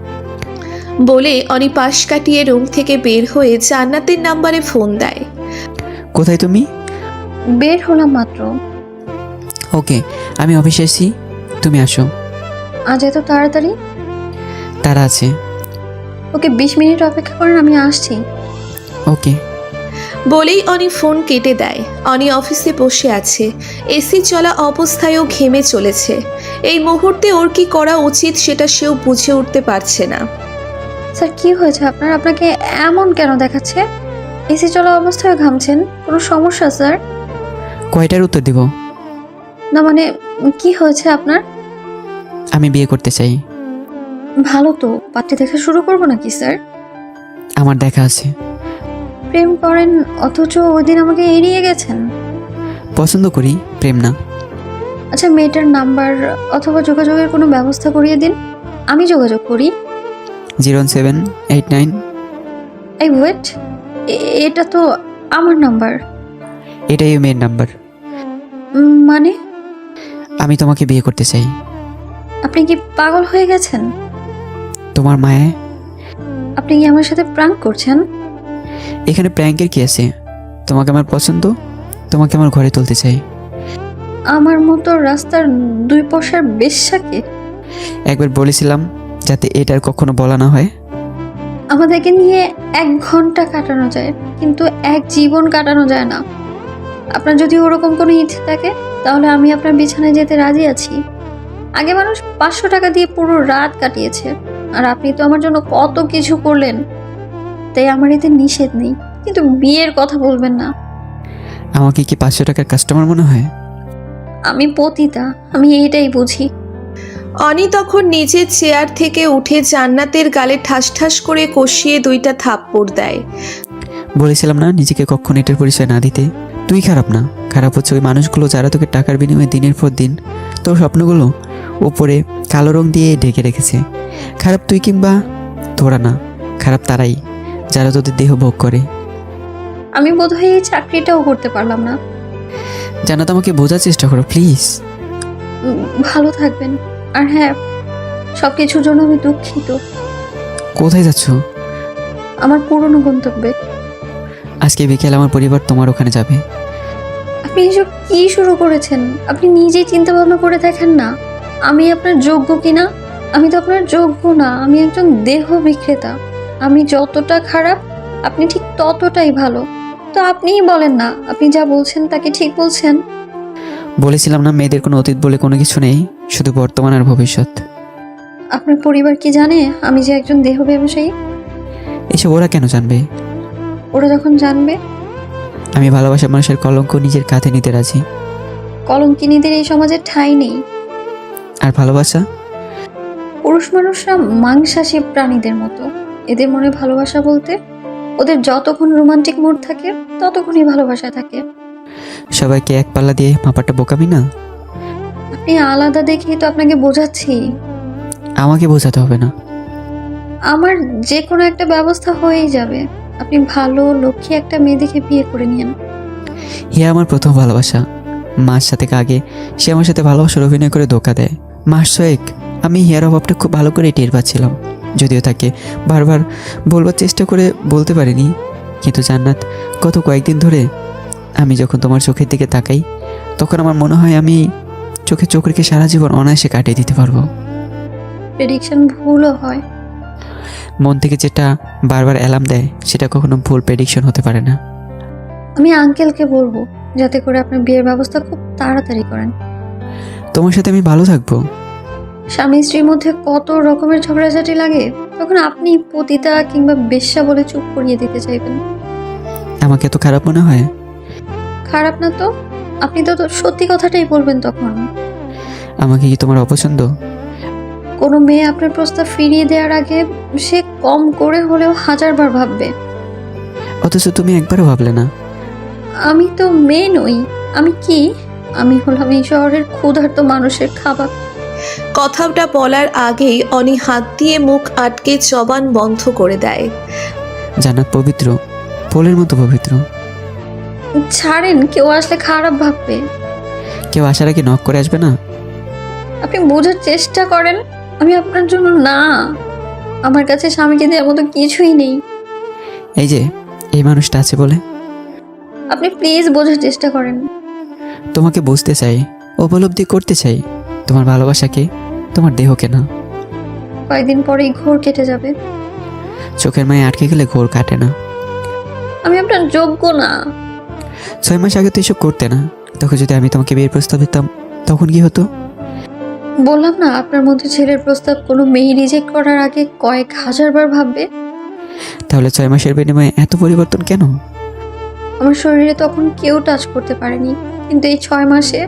বলে অনি পাশ কাটিয়ে রুম থেকে বের হয়ে জান্নাতের নাম্বারে ফোন দেয়। কোথায় তুমি? বের হলাম মাত্র। ওকে, আমি অফিসে এসেছি, তুমি আসো। আজ এত তাড়াতাড়ি? তারা আছে। ওকে 20 মিনিট অপেক্ষা করেন, আমি আসছি। ওকে। বলেই অনি ফোন কেটে দেয়। অনি অফিসে বসে আছে, এসি চলা অবস্থায়ও ঘেমে চলেছে। এই মুহূর্তে ওর কি করা উচিত সেটা সেও বুঝে উঠতে পারছে না। স্যার কি হয়েছে আপনার? আপনাকে এমন কেন দেখাচ্ছে? এসি চলা অবস্থায় ঘামছেন, কোনো সমস্যা স্যার? কয়টার উত্তর দিব? না মানে কি হয়েছে আপনার? আমি বিয়ে করতে চাই। ভালো তো, পাত্রী দেখা শুরু করবো নাকি স্যার? আমার দেখা আছে। প্রেম করেন অথচ ওই দিন আমাকে এড়িয়ে গেছেন। পছন্দ করি, প্রেম না। আচ্ছা মেয়েটার নাম্বার অথবা যোগাযোগের কোনো ব্যবস্থা করিয়ে দিন, আমি যোগাযোগ করি। 0789। এই ওয়েট, এটা তো আমার নাম্বার। এটাই ওই মেয়ের নাম্বার। মানে আমি তোমাকে বিয়ে করতে চাই। আপনি কি পাগল হয়ে গেছেন? তোমার মায়ে। আপনি কি আমার সাথে প্রাঙ্ক করছেন? এখানে প্র্যাঙ্কের কি আছে? তোমাকে আমার পছন্দ, তোমাকে আমার ঘরে তুলতে চাই। আমার মতো রাস্তার 2 পয়সার বেশ্যাকে? একবার বলেছিলাম যাতে এটার কখনো বলা না হয়। আমাদেরকে নিয়ে 1 ঘন্টা কাটানো যায়, কিন্তু 1 জীবন কাটানো যায় না। আপনার যদি ওরকম কোনো ইচ্ছে থাকে তাহলে আমি আপনার বিছানায় যেতে রাজি আছি। আগে মানুষ 500 টাকা দিয়ে পুরো রাত কাটিয়েছে, আর আপনি তো আমার জন্য কত কিছু করলেন। তাই আমার এতে নিষেধ নেই, কিন্তু বিয়ের কথা বলবেন না। আমাকে কি 500 টাকার কাস্টমার মনে হয়? আমি পতিতা, আমি এইটাই বুঝি। অনি তখন নিজের চেয়ার থেকে উঠে জান্নাতের গালে ঠাস ঠাস করে কষিয়ে 2টা থাপ্পড় দেয়। বলেছিলাম না নিজেকে কখনো এটার পরিচয় না দিতে। তুই খারাপ না, খারাপ হচ্ছে ওই মানুষগুলো যারা তোকে টাকার বিনিময়ে দিনের পর দিন তোর স্বপ্নগুলো উপরে কালো রং দিয়ে ঢেকে রেখেছে। খারাপ তুই কিংবা তোরা না, খারাপ তারাই যারা তোদের দেহ ভোগ করে। আমি বোধহয় এই চাকরিটাও করতে পারলাম না। জান্নাত, আমাকে বোঝার চেষ্টা করো প্লিজ। ভালো থাকবেন। আর হ্যাঁ, সবকিছুর জন্য আমি দুঃখিত। কোথায় যাচ্ছ? আমার পুরনো গন্তব্যে। আজকে বিকেল আমার পরিবার তোমার ওখানে যাবে। আপনি এসব কি শুরু করেছেন? আপনি নিজেই চিন্তা ভাবনা করে দেখেন না, আমি আপনার যোগ্য কিনা। আমি তো আপনার যোগ্য না, আমি একজন দেহ বিক্রেতা। আমি যতটা খারাপ আপনি ঠিক ততটাই ভালো। তো আপনিই বলেন না, আপনি যা বলছেন তাকে ঠিক বলছেন? বলেছিলাম না মেয়েদের কোনো অতীত বলে কোনো কিছু নেই, শুধু বর্তমান আর ভবিষ্যৎ। আপনার পরিবার কি জানে আমি যে একজন দেহ ব্যবসায়ী? এসব ওরা কেন জানবে? ওরা যখন জানবে, আমি ভালোবাসা মানুষের কলঙ্ক নিজের কাঁধে নিতে রাজি। কলঙ্কিনীদের এই সমাজে ঠাঁই নেই। আর ভালোবাসা? পুরুষ মানুষরা মাংসাশী প্রাণীদের মতো। এদের মনে ভালোবাসা বলতে ওদের যতক্ষণ রোমান্টিক মুড থাকে ততক্ষণই ভালোবাসা থাকে। সবাইকে এক পাল্লা দিয়ে মাপাটা বোকামি না? আপনি আলাদা দেখেই তো আপনাকে বোঝাচ্ছি। আমাকে বোঝাতে হবে না। আমার যে কোনো একটা ব্যবস্থা হয়েই যাবে। আপনি ভালো লক্ষ্মী একটা মেয়ে দেখে বিয়ে করে নিয়েন। হিয়া আমার প্রথম ভালোবাসা। মার সাথে আগে সে আমার সাথে ভালোবাসার অভিনয় করে ধোকা দেয়। মাস 6 আমি হিয়ার অভাবটা খুব ভালো করে টের পাচ্ছিলাম, যদিও তাকে বারবার বলবার চেষ্টা করে বলতে পারিনি। কিন্তু জান্নাত, গত কয়েকদিন ধরে আমি যখন তোমার চোখের দিকে তাকাই তখন আমার মনে হয় আমি চোখে চোখ রেখে সারা জীবন অনায়াসে কাটিয়ে দিতে পারবো। প্রেডিকশন ভুলও হয়। মন থেকে যেটা বারবার অ্যালার্ম দেয় সেটা কখনো ভুল প্রেডিকশন হতে পারে না। আমি আঙ্কেলকে বলবো যাতে করে আপনার বিয়ের ব্যবস্থা খুব তাড়াতাড়ি করেন। তোমার সাথে আমি ভালো থাকবো। স্বামী স্ত্রীর মধ্যে কত রকমের ঝগড়াঝাটি লাগে, তখন আপনি পতিতা কিংবা বেশ্যা বলে চুপ করিয়ে দিতে চাইবেন। আমাকে এত খারাপ মনে হয়? খারাপ না তো? আপনি তো সত্যি কথাটাই বলবেন তখন। আমাকে কি তোমার অপছন্দ? কোনো মেয়ে আপনার প্রস্তাব ফিরিয়ে দেওয়ার আগে সে কম করে হলেও 1000বার ভাববে। অথচ তুমি একবারও ভাবলে না। আমি তো মেয়ে নই। আমি কি? আমি হলাম এই শহরের ক্ষুধার্ত মানুষের খাবার। কথাটা বলার আগেই অনি হাত দিয়ে মুখ আটকে জবান বন্ধ করে দেয়। জান্নাত পবিত্র, ফুলের মতো পবিত্র। ছাড়েন, কেউ আসলে খারাপ ভাববে। কেউ আসার আগে নক করে আসবে না? আপনি বোঝার চেষ্টা করেন, আমি আপনার জন্য না। আমার কাছে স্বামীকে দেওয়ার মতো কিছুই নেই। এই যে এই মানুষটা আছে বলে। আপনি প্লিজ বোঝার চেষ্টা করেন। তোমাকে বুঝতে চাই, উপলব্ধি করতে চাই তোমার ভালোবাসাকে, তোমার দেহকে না। কয়েকদিন পরেই ঘোর কেটে যাবে। চোখের মায়ে আটকে গেলে ঘোর কাটে না। আমি আপনার যোগ্য না। 6 মাস আগে তো এসব করতে না। তখন যদি আমি তোমাকে বিয়ের প্রস্তাব দিতাম তখন কি হতো? বললাম না, আপনার মধ্যে ছেলের প্রস্তাব কোনো মেয়ে রিজেক্ট করার আগে কয়েক 1000বার ভাববে। তাহলে 6 মাসের বিনিময়ে এত পরিবর্তন কেন? আমার শরীরে তখন কেউ টাচ করতে পারেনি, কিন্তু এই 6 মাসে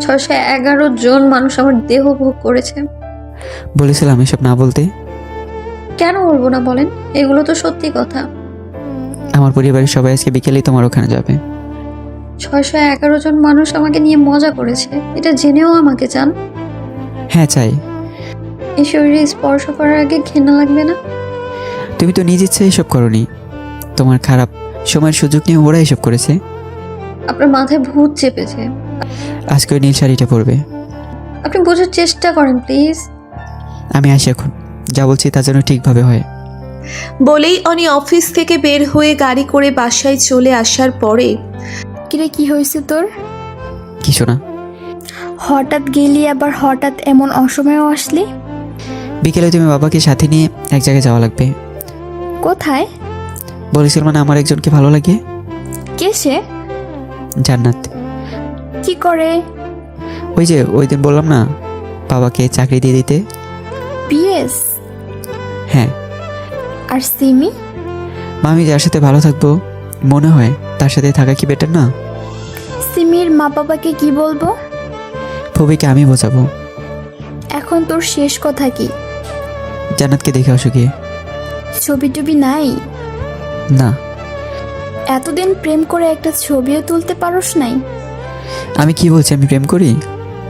611 জন মানুষ আমার দেহ ভোগ করেছে। বলেছিলাম এসব না বলতে। কেন বলবো না বলেন? এগুলো তো সত্যি কথা। আমার পরিবারের সবাই আজকে বিকেলেই তোমার ওখানে যাবে। 611 জন মানুষ আমাকে নিয়ে মজা করেছে, এটা জেনেও আমাকে চান? হ্যাঁ চাই। এই শরীরে স্পর্শ করার আগে ঘৃণা লাগবে না? তুমি তো নিজ ইচ্ছে এসব করনি। তোমার খারাপ সময়ের সুযোগ নিয়ে ওরা এসব করেছে। আপনার মাথায় ভূত চেপেছে। আজকে ওই নীল শাড়িটা পরবে। আপনি বোঝার চেষ্টা করেন প্লিজ। আমি আসি এখন, যা বলছি তা যেন ঠিকভাবে হয়। বলেই অনি অফিস থেকে বের হয়ে গাড়ি করে বাসায় চলে আসার পরে কিরে, কি হয়েছে তোর? কিছু না। হঠাৎ গেলি, আবার হঠাৎ এমন অসময়েও আসলি? বিকেলে তুমি বাবাকে সাথে নিয়ে এক জায়গায় যাওয়া লাগবে। কোথায়? বলেছিল মানে আমার একজনকে ভালো লাগে। কে সে? জান্নাত। কি করে? ওই যে ওই দিন বললাম না, বাবাকে চাকরি দিয়ে দিতে। পিএস? হ্যাঁ। আর সিমি? আমি যার সাথে ভালো থাকবো মনে হয় তার সাথে থাকা কি বেটার না? সিমির মা বাবাকে কি বলবো? ভবিকে আমি বোঝাবো। এখন তোর শেষ কথা কি? জান্নাতকে দেখে আসো গিয়ে। ছবি টবি নাই? না। এতদিন প্রেম করে একটা ছবিও তুলতে পারোস নাই? আমি কি বলছি আমি প্রেম করি?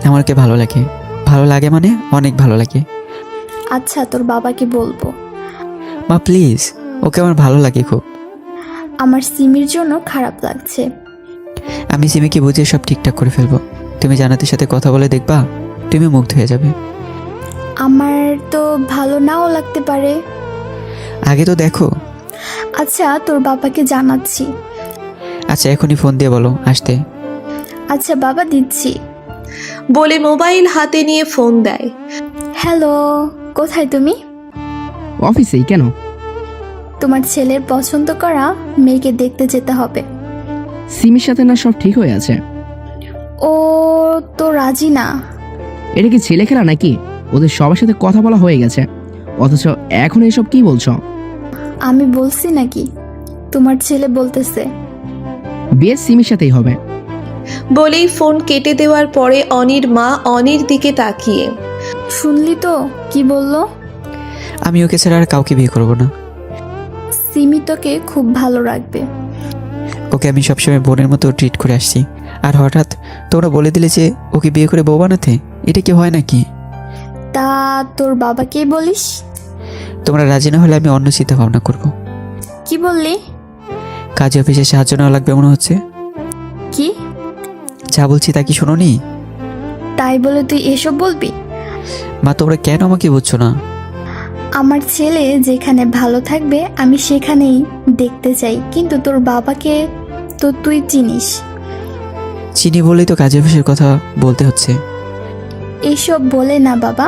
আমাকে ভালো লাগে। ভালো লাগে মানে অনেক ভালো লাগে। আচ্ছা, তোর বাবাকে বলবো। মা প্লিজ, ওকে আমার ভালো লাগে খুব। আমার সিমির জন্য খারাপ লাগছে। আমি সিমিকে বুঝিয়ে সব ঠিকঠাক করে ফেলবো। তুমি জান্নাতের সাথে কথা বলে দেখবা, তুমি মুগ্ধ হয়ে যাবে। আমার তো ভালো নাও লাগতে পারে। আগে তো দেখো। আচ্ছা, তোর বাবাকে জানাচ্ছি। আচ্ছা এখনই ফোন দিয়ে বলো আসতে। আচ্ছা বাবা, দিচ্ছি। বলে মোবাইল হাতে নিয়ে ফোন দেয়। হ্যালো, কোথায় তুমি? অফিসেই। কেন? তোমার ছেলের পছন্দ করা মেয়েকে দেখতে যেতে হবে। সিমির সাথে না সব ঠিক হয়ে আছে? ও তো রাজি না। এটা কি ছেলে খেলা নাকি? ওদের সবার সাথে কথা বলা হয়ে গেছে, অথচ এখন এসব কি বলছো? আমি বলছি নাকি? তোমার ছেলে বলতেছে। বিয়ে সিমির সাথেই হবে। বলেই ফোন কেটে দেওয়ার পরে অনির মা অনির দিকে তাকিয়ে, শুনলি তো কি বললো? আমি ওকে ছাড়া আর কাউকে বিয়ে করবো না। সিমি তোকে খুব ভালো রাখবে। ওকে আমি সবসময় বোনের মতো ট্রিট করে আসছি, আর হঠাৎ তোমরা বলে দিলে যে ওকে বিয়ে করে বউ বানাতে। এটা কি হয় নাকি? তা তোর বাবাকেই বলিস? তোমরা রাজি না হলে আমি অন্য চিন্তা ভাবনা করবো। কি বললি? কাজে অফিসে সাহায্য নেওয়া লাগবে মনে হচ্ছে। কি? যা বলছি তা কি শোনোনি? তাই বলে তুই এসব বলবি? মা তোমরা কেন আমাকে বুঝছো না? আমার ছেলে যেখানে ভালো থাকবে আমি সেখানেই দেখতে চাই, কিন্তু তোর বাবাকে তো তুই চিনিস। চিনি বলেই তো কাজে অফিসের কথা বলতে হচ্ছে। এসব বলে না বাবা,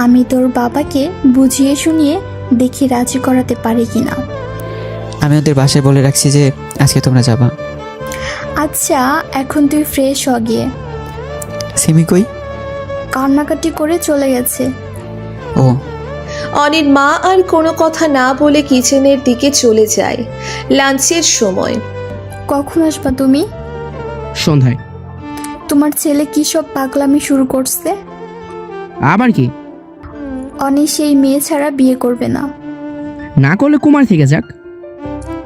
আমি তোর বাবাকে বুঝিয়ে শুনিয়ে দেখি রাজি করাতে পারি কিনা। আমি ওদের বাসায় বলে রাখছি যে আজকে তোমরা যাবা। আচ্ছা, এখন তুই ফ্রেশ হ গিয়ে। সিমি কই? কান্নাকাটি করে চলে গেছে। ও। অনির মা আর কোনো কথা না বলে কিচেনের দিকে চলে যায়। লাঞ্চের সময়। কখন আসবা তুমি? সন্ধ্যায়। তোমার ছেলে কি সব পাগলামি শুরু করছে? আবার কি? অনি সেই মেয়ে ছাড়া বিয়ে করবে না। না করলে কুমার থেকে যাক।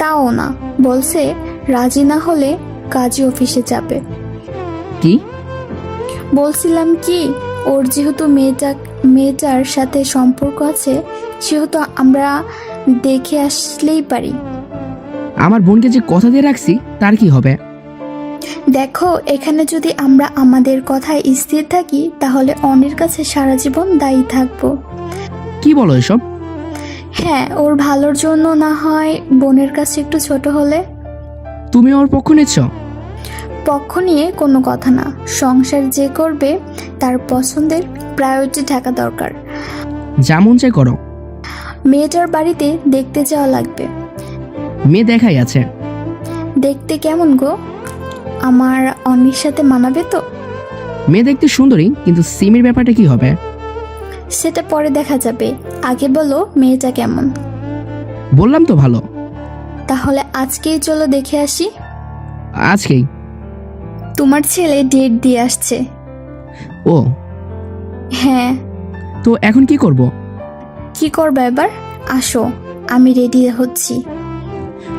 তাও না, বলছে রাজি না হলে কাজী অফিসে যাবে। কি? বলছিলাম কি, ওর যেহেতু মেয়েটার সাথে সম্পর্ক আছে, সেহেতু আমরা দেখে আসলেই পারি। আমার বোনকে যে কথা দিয়ে রাখছি তার কি হবে? দেখো, এখানে যদি আমরা আমাদের কথায় স্থির থাকি তাহলে অনির কাছে সারা জীবন দায়ী থাকবো। কি বলো এসব? হ্যাঁ, ওর ভালোর জন্য না হয় বোনের কাছে একটু ছোট হলে। তুমি ওর পক্ষ নিচ্ছ? পক্ষ নিয়ে কোনো কথা না, সংসার যে করবে তার পছন্দের প্রায়োরিটি থাকা দরকার। যেমন চাই করো। মেয়েটার বাড়িতে দেখতে যাওয়া লাগবে। মেয়ে দেখাই আছে। দেখতে কেমন গো? আমার অনির সাথে মানাবে তো? মেয়ে দেখতে সুন্দরী, কিন্তু সিমের ব্যাপারটা কি হবে? সেটা পরে দেখা যাবে, আগে বলো মেয়েটা কেমন। বললাম তো ভালো। তাহলে আজকেই চলো দেখে আসি। আজকেই? তোমার ছেলে ডেট দিয়ে আসছে। ও হ্যাঁ। তো এখন কি করব? কি করবে এবার? আসো, আমি রেডি হচ্ছি।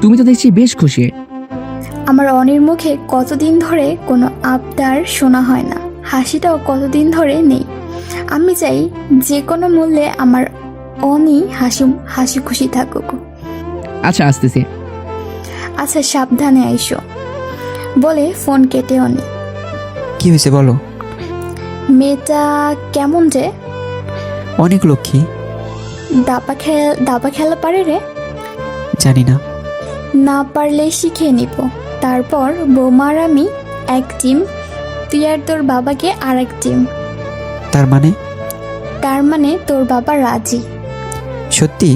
তুমি তো দেখছি বেশ খুশি। আমার অনির মুখে কতদিন ধরে কোনো আবদার শোনা হয় না, হাসিটাও কতদিন ধরে নেই। আমি চাই যে কোনো মূল্যে আমার অনি হাসি খুশি থাকুক। আচ্ছা, আসতেছি। আচ্ছা, সাবধানে আইসো। বলে ফোন কেটে অনি। কি হয়েছে বলো? মেয়েটা কেমন যে? অনেক লক্ষ্মী। দাবা খেলা পারে রে? জানি না। না পারলে শিখিয়ে নিব। তারপর বৌমার আমি এক টিম, তুই আর তোর বাবাকে আর এক টিম। তার মানে? তার মানে তোর বাবা রাজি। সত্যি?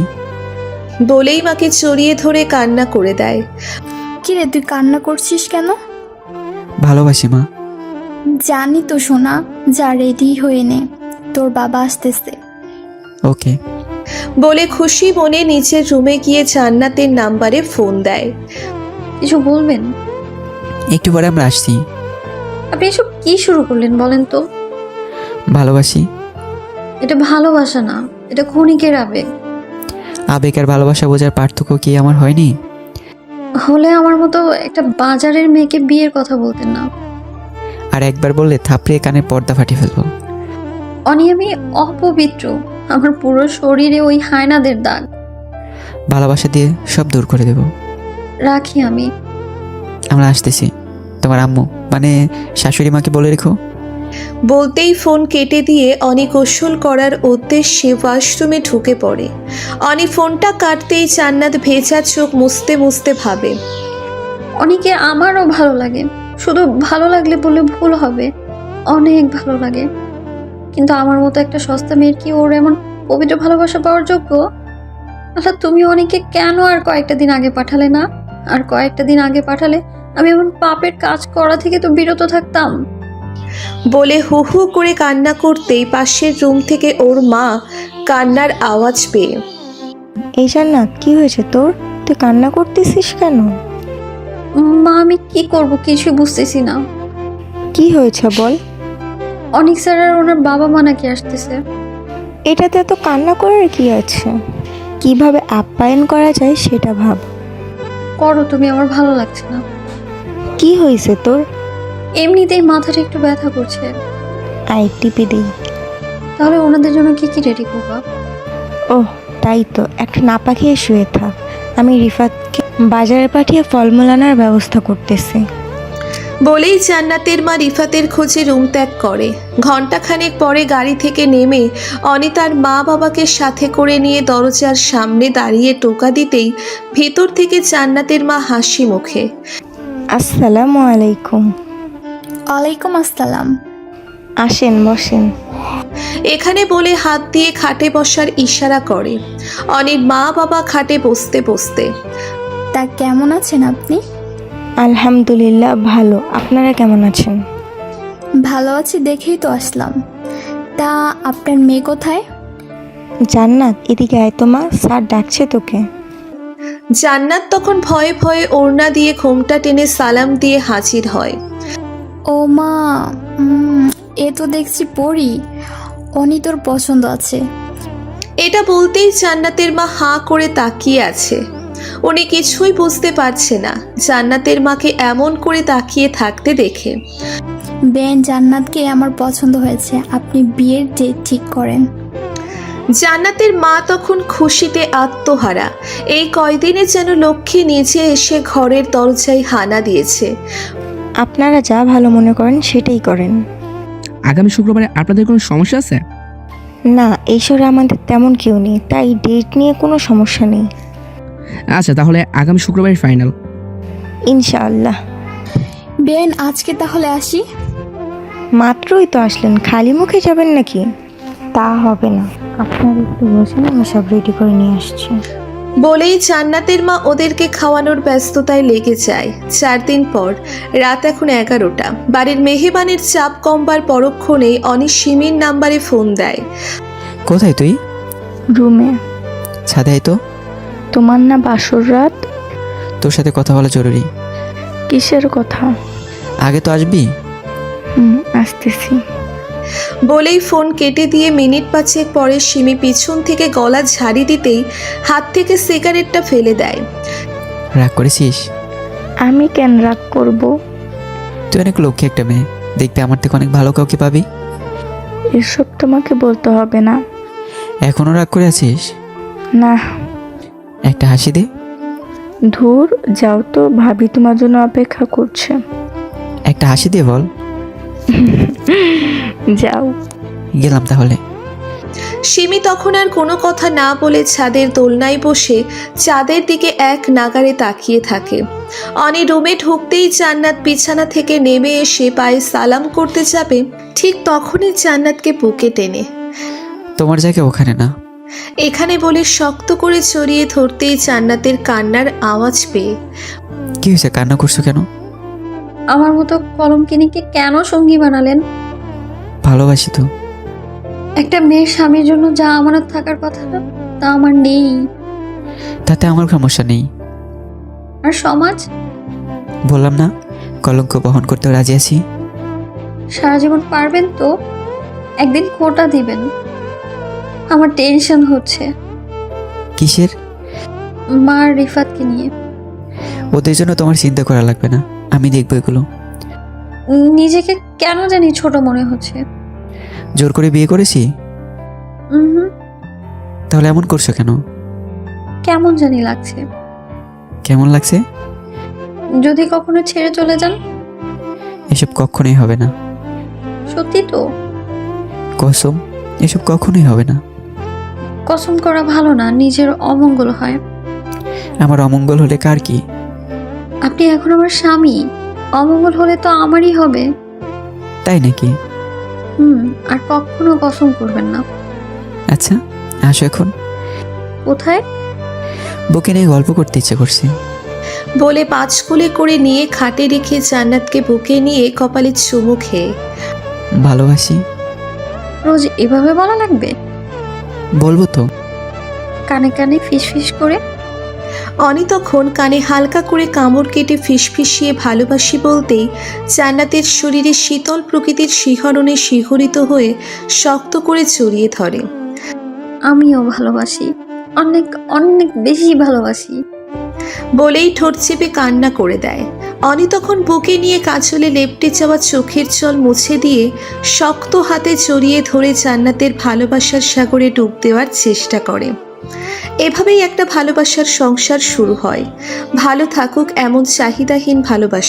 বলেই মাকে জড়িয়ে ধরে কান্না করে দেয়। কিরে, তুই কান্না করছিস কেন? ভালোবাসি মা। জানি তো সোনা, যা রেডি হয়ে নে, তোর বাবা আসতেছে। ওকে। বলে খুশি মনে নিচের রুমে গিয়ে জান্নাতের নাম্বারে ফোন দেয়। কিছু বলবেন? একটু পরে আমরা আসছি। আপনি এসব কি শুরু করলেন বলেন তো? ভালোবাসি। এটা ভালোবাসা না, এটা ক্ষণিকের আবেগ। আবেগ আর ভালোবাসা বোঝার পার্থক্য কি আমার হয়নি? হলে আমার মতো একটা বাজারের মেয়েকে বিয়ের কথা বলতেন না। আর একবার বললে থাপড়িয়ে কানের পর্দা ফাটিয়ে ফেলবো। অনি, আমি অপবিত্র, আমার পুরো শরীরে ওই হায়নাদের দাগ। ভালোবাসা দিয়ে সব দূর করে দেব। রাখি আমি। আমরা আসতেছি। তোমার আম্মু মানে শাশুড়ি মাকে বলে রেখো। বলতেই ফোন কেটে দিয়ে অনি গোসল করার উদ্দেশ্যে ওয়াশরুমে ঢুকে পড়ে। অনি ফোনটা কাটতেই জান্নাত ভেজা চোখ মুছতে মুছতে ভাবে, অনিকে আমারও ভালো লাগে। শুধু ভালো লাগলে বলে ভুল হবে, অনেক ভালো লাগে। কিন্তু আমার মতো একটা সস্তা মেয়ের কি ওর এমন পবিত্র ভালোবাসা পাওয়ার যোগ্য? আচ্ছা, তুমি অনিকে কেন আর কয়েকটা দিন আগে পাঠালে না? আর কয়েকটা দিন আগে পাঠালে আমি এমন পাপের কাজ করা থেকে তো বিরত থাকতাম। বলে হু হু করে কান্না করতেই পাশের রুম থেকে ওর মা কান্নার আওয়াজ পেয়ে। এই জান্নাত, কি হয়েছে তোর? তুই কান্না করতেছিস কেন? মা, আমি কি করব কিছুই বুঝতেছি না। কি হয়েছে বল। অনিক স্যার আর ওনার বাবা মা নাকি আসতেছে। এটাতে এত কান্না করার কি আছে? কিভাবে আপ্যায়ন করা যায় সেটা ভাব। করো তুমি, আমার ভালো লাগছে না। কি হয়েছে তোর? এমনিতেই মাথাটা একটু ব্যথা করছে। আই টিপে দিই। তাহলে ওনাদের জন্য কি কি রেডি করবা? ওহ, তাই তো, একটা নাপা খেয়ে শুয়ে থাক। আমি রিফাতকে বাজারে পাঠিয়ে ফলমূল আনার ব্যবস্থা করতেছি। বলেই জান্নাতের মা রিফাতের খোঁজে রুম ত্যাগ করে। ঘণ্টাখানেক পরে গাড়ি থেকে নেমে অনি তার মা বাবাকে সাথে করে নিয়ে দরজার সামনে দাঁড়িয়ে টোকা দিতেই ভেতর থেকে জান্নাতের মা হাসি মুখে, আসসালামু আলাইকুম। ওয়ালাইকুম আসসালাম। আসেন, বসেন। এখানে বলে হাত দিয়ে খাটে বসার ইশারা করে। অনির মা বাবা খাটে বসতে বসতে, তা কেমন আছেন আপনি? আলহামদুলিল্লাহ ভালো। আপনারা কেমন আছেন? ভালো আছি দেখেই তো আসলাম। তা আপনার মেয়ে কোথায়? জান্নাত, এদিকে আয় তো মা, স্যার ডাকছে তোকে। জান্নাত তখন ভয়ে ভয়ে ওড়না দিয়ে ঘোমটা টেনে সালাম দিয়ে হাজির হয়। ও মা, এ তো দেখছি পড়ি। অনি তোর পছন্দ আছে। এটা বলতেই জান্নাতের মা হাঁ করে তাকিয়ে আছে। উনি কিছুই বুঝতে পারছে না জান্নাতের মাকে এমন করে তাকিয়ে থাকতে দেখে। বেন, জান্নাতকে আমার পছন্দ হয়েছে, আপনি বিয়ের ডেট ঠিক করেন। জান্নাতের মা তখন খুশিতে আত্মহারা। এই কয়দিনে যেন লক্ষ্মী নিজে এসে ঘরের দরজায় হানা দিয়েছে। আপনারা যা ভালো মনে করেন সেটাই করেন। আগামী শুক্রবারে আপনাদের কোনো সমস্যা আছে? না, এই শহরে আমাদের তেমন কেউ নেই, তাই ডেট নিয়ে কোনো সমস্যা নেই। আচ্ছা, তাহলে আগামী শুক্রবারে ফাইনাল। ইনশাআল্লাহ। বেন, আজকে তাহলে আসি। মাত্রই তো আসলেন, খালি মুখে যাবেন নাকি? তা হবে না, আপনার একটু বসেন, আমি সব রেডি করে নিয়ে আসছি। বলেই জান্নাতের মা ওদেরকে খাওয়ানোর ব্যস্ততায় লেগে যায়। 4 দিন পর, রাত এখন 11টা। বাড়ির মেহেবানের চাপ কমবার পরক্ষণেই অনি সিমির নাম্বারে ফোন দেয়। কোথায় তুই? রুমে। ছাদে আয় তো, তোমার না বাসর রাত? তোর সাথে কথা বলা জরুরি। কিসের কথা? আগে তো আসবি। আসতেছি। বলেই ফোন কেটে দিয়ে মিনিট 5 পরে সিমি পিছন থেকে গলা ঝাড়ি দিতেই হাত থেকে সিগারেটটা ফেলে দেয়। রাগ করেছিস? আমি কেন রাগ করব? তুই অনেক লক্ষ্মী একটা মেয়ে, দেখবি আমার থেকে অনেক ভালো কাউকে পাবি। এসব তোমাকে বলতে হবে না। এখনো রাগ করে আছিস? না। একটা হাসি দে। ধুর, যাও তো, ভাবি তোমার জন্য অপেক্ষা করছে। একটা হাসি দে বল। যাও। গেলাম তাহলে। সিমি তখন আর কোনো কথা না বলে ছাদের দোলনায় বসে চাঁদের দিকে এক নাগারে তাকিয়ে থাকে। অনি রুমে ঢুকতেই জান্নাত বিছানা থেকে নেমে এসে পায়ে সালাম করতে যাবে, ঠিক তখনই জান্নাতকে বুকে টেনে তোমার জায়গা ওখানে না, এখানে বলে শক্ত করে জড়িয়ে ধরতেই জান্নাতের কান্নার আওয়াজ পেয়ে। কি হয়েছে, কান্না করছো কেন? আমার মতো কলঙ্কিনীকে কেন সঙ্গী বানালেন? ভালোবাসি তো। একটা মেয়ের স্বামীর জন্য যা আমানত থাকার কথা না, তা আমার নেই। তাতে আমার সমস্যা নেই। আর সমাজ? বললাম না, কলঙ্ক বহন করতে রাজি আছি। সারা জীবন পারবেন তো? একদিন খোটা দিবেন। আমার টেনশন হচ্ছে কিসের? মা আর রিফাতকে নিয়ে। ওদের জন্য তোমার চিন্তা করা লাগবে না, আমি দেখবো এগুলো। নিজেকে কেন জানি ছোট মনে হচ্ছে। জোর করে বিয়ে করেছি? তাহলে এমন করছো কেন? কেমন জানি লাগছে। কেমন লাগছে? যদি কখনো ছেড়ে চলে যান? এসব কখনোই হবে না। সত্যি তো? কসম, এসব কখনোই হবে না। কসম করা ভালো না, নিজের অমঙ্গল হয়। আমার অমঙ্গল হলে কার কি? আপনি এখন আমার স্বামী, অমঙ্গল হলে তো আমারই হবে। তাই নাকি? আর কখনো কসম করবেন না। আচ্ছা, আসো এখন। কোথায়? বুকে নিয়ে গল্প করতে ইচ্ছে করছে। বলে 5 কোলে করে নিয়ে খাটে রেখে জান্নাতকে বুকে নিয়ে কপালে চুমু খেয়ে। ভালোবাসি। রোজ এভাবে বলা লাগবে? বলবো তো। কানে কানে ফিস ফিস করে। অনি তখন কানে হালকা করে কামড় কেটে ফিসফিসিয়ে ভালোবাসি বলতেই জান্নাতের শরীরে শীতল প্রকৃতির শিহরণে শিহরিত হয়ে শক্ত করে জড়িয়ে ধরে। আমিও ভালোবাসি, অনেক অনেক বেশি ভালোবাসি। বলেই ঠোঁট চেপে কান্না করে দেয়। অনি তখন বুকে নিয়ে কাজলে লেপটে যাওয়া চোখের জল মুছে দিয়ে শক্ত হাতে জড়িয়ে ধরে জান্নাতের ভালোবাসার সাগরে ডুব দেওয়ার চেষ্টা করে। এভাবেই একটা ভালোবাসার সংসার শুরু হয়। ভালো থাকুক এমন চাহিদাহীন ভালোবাসা।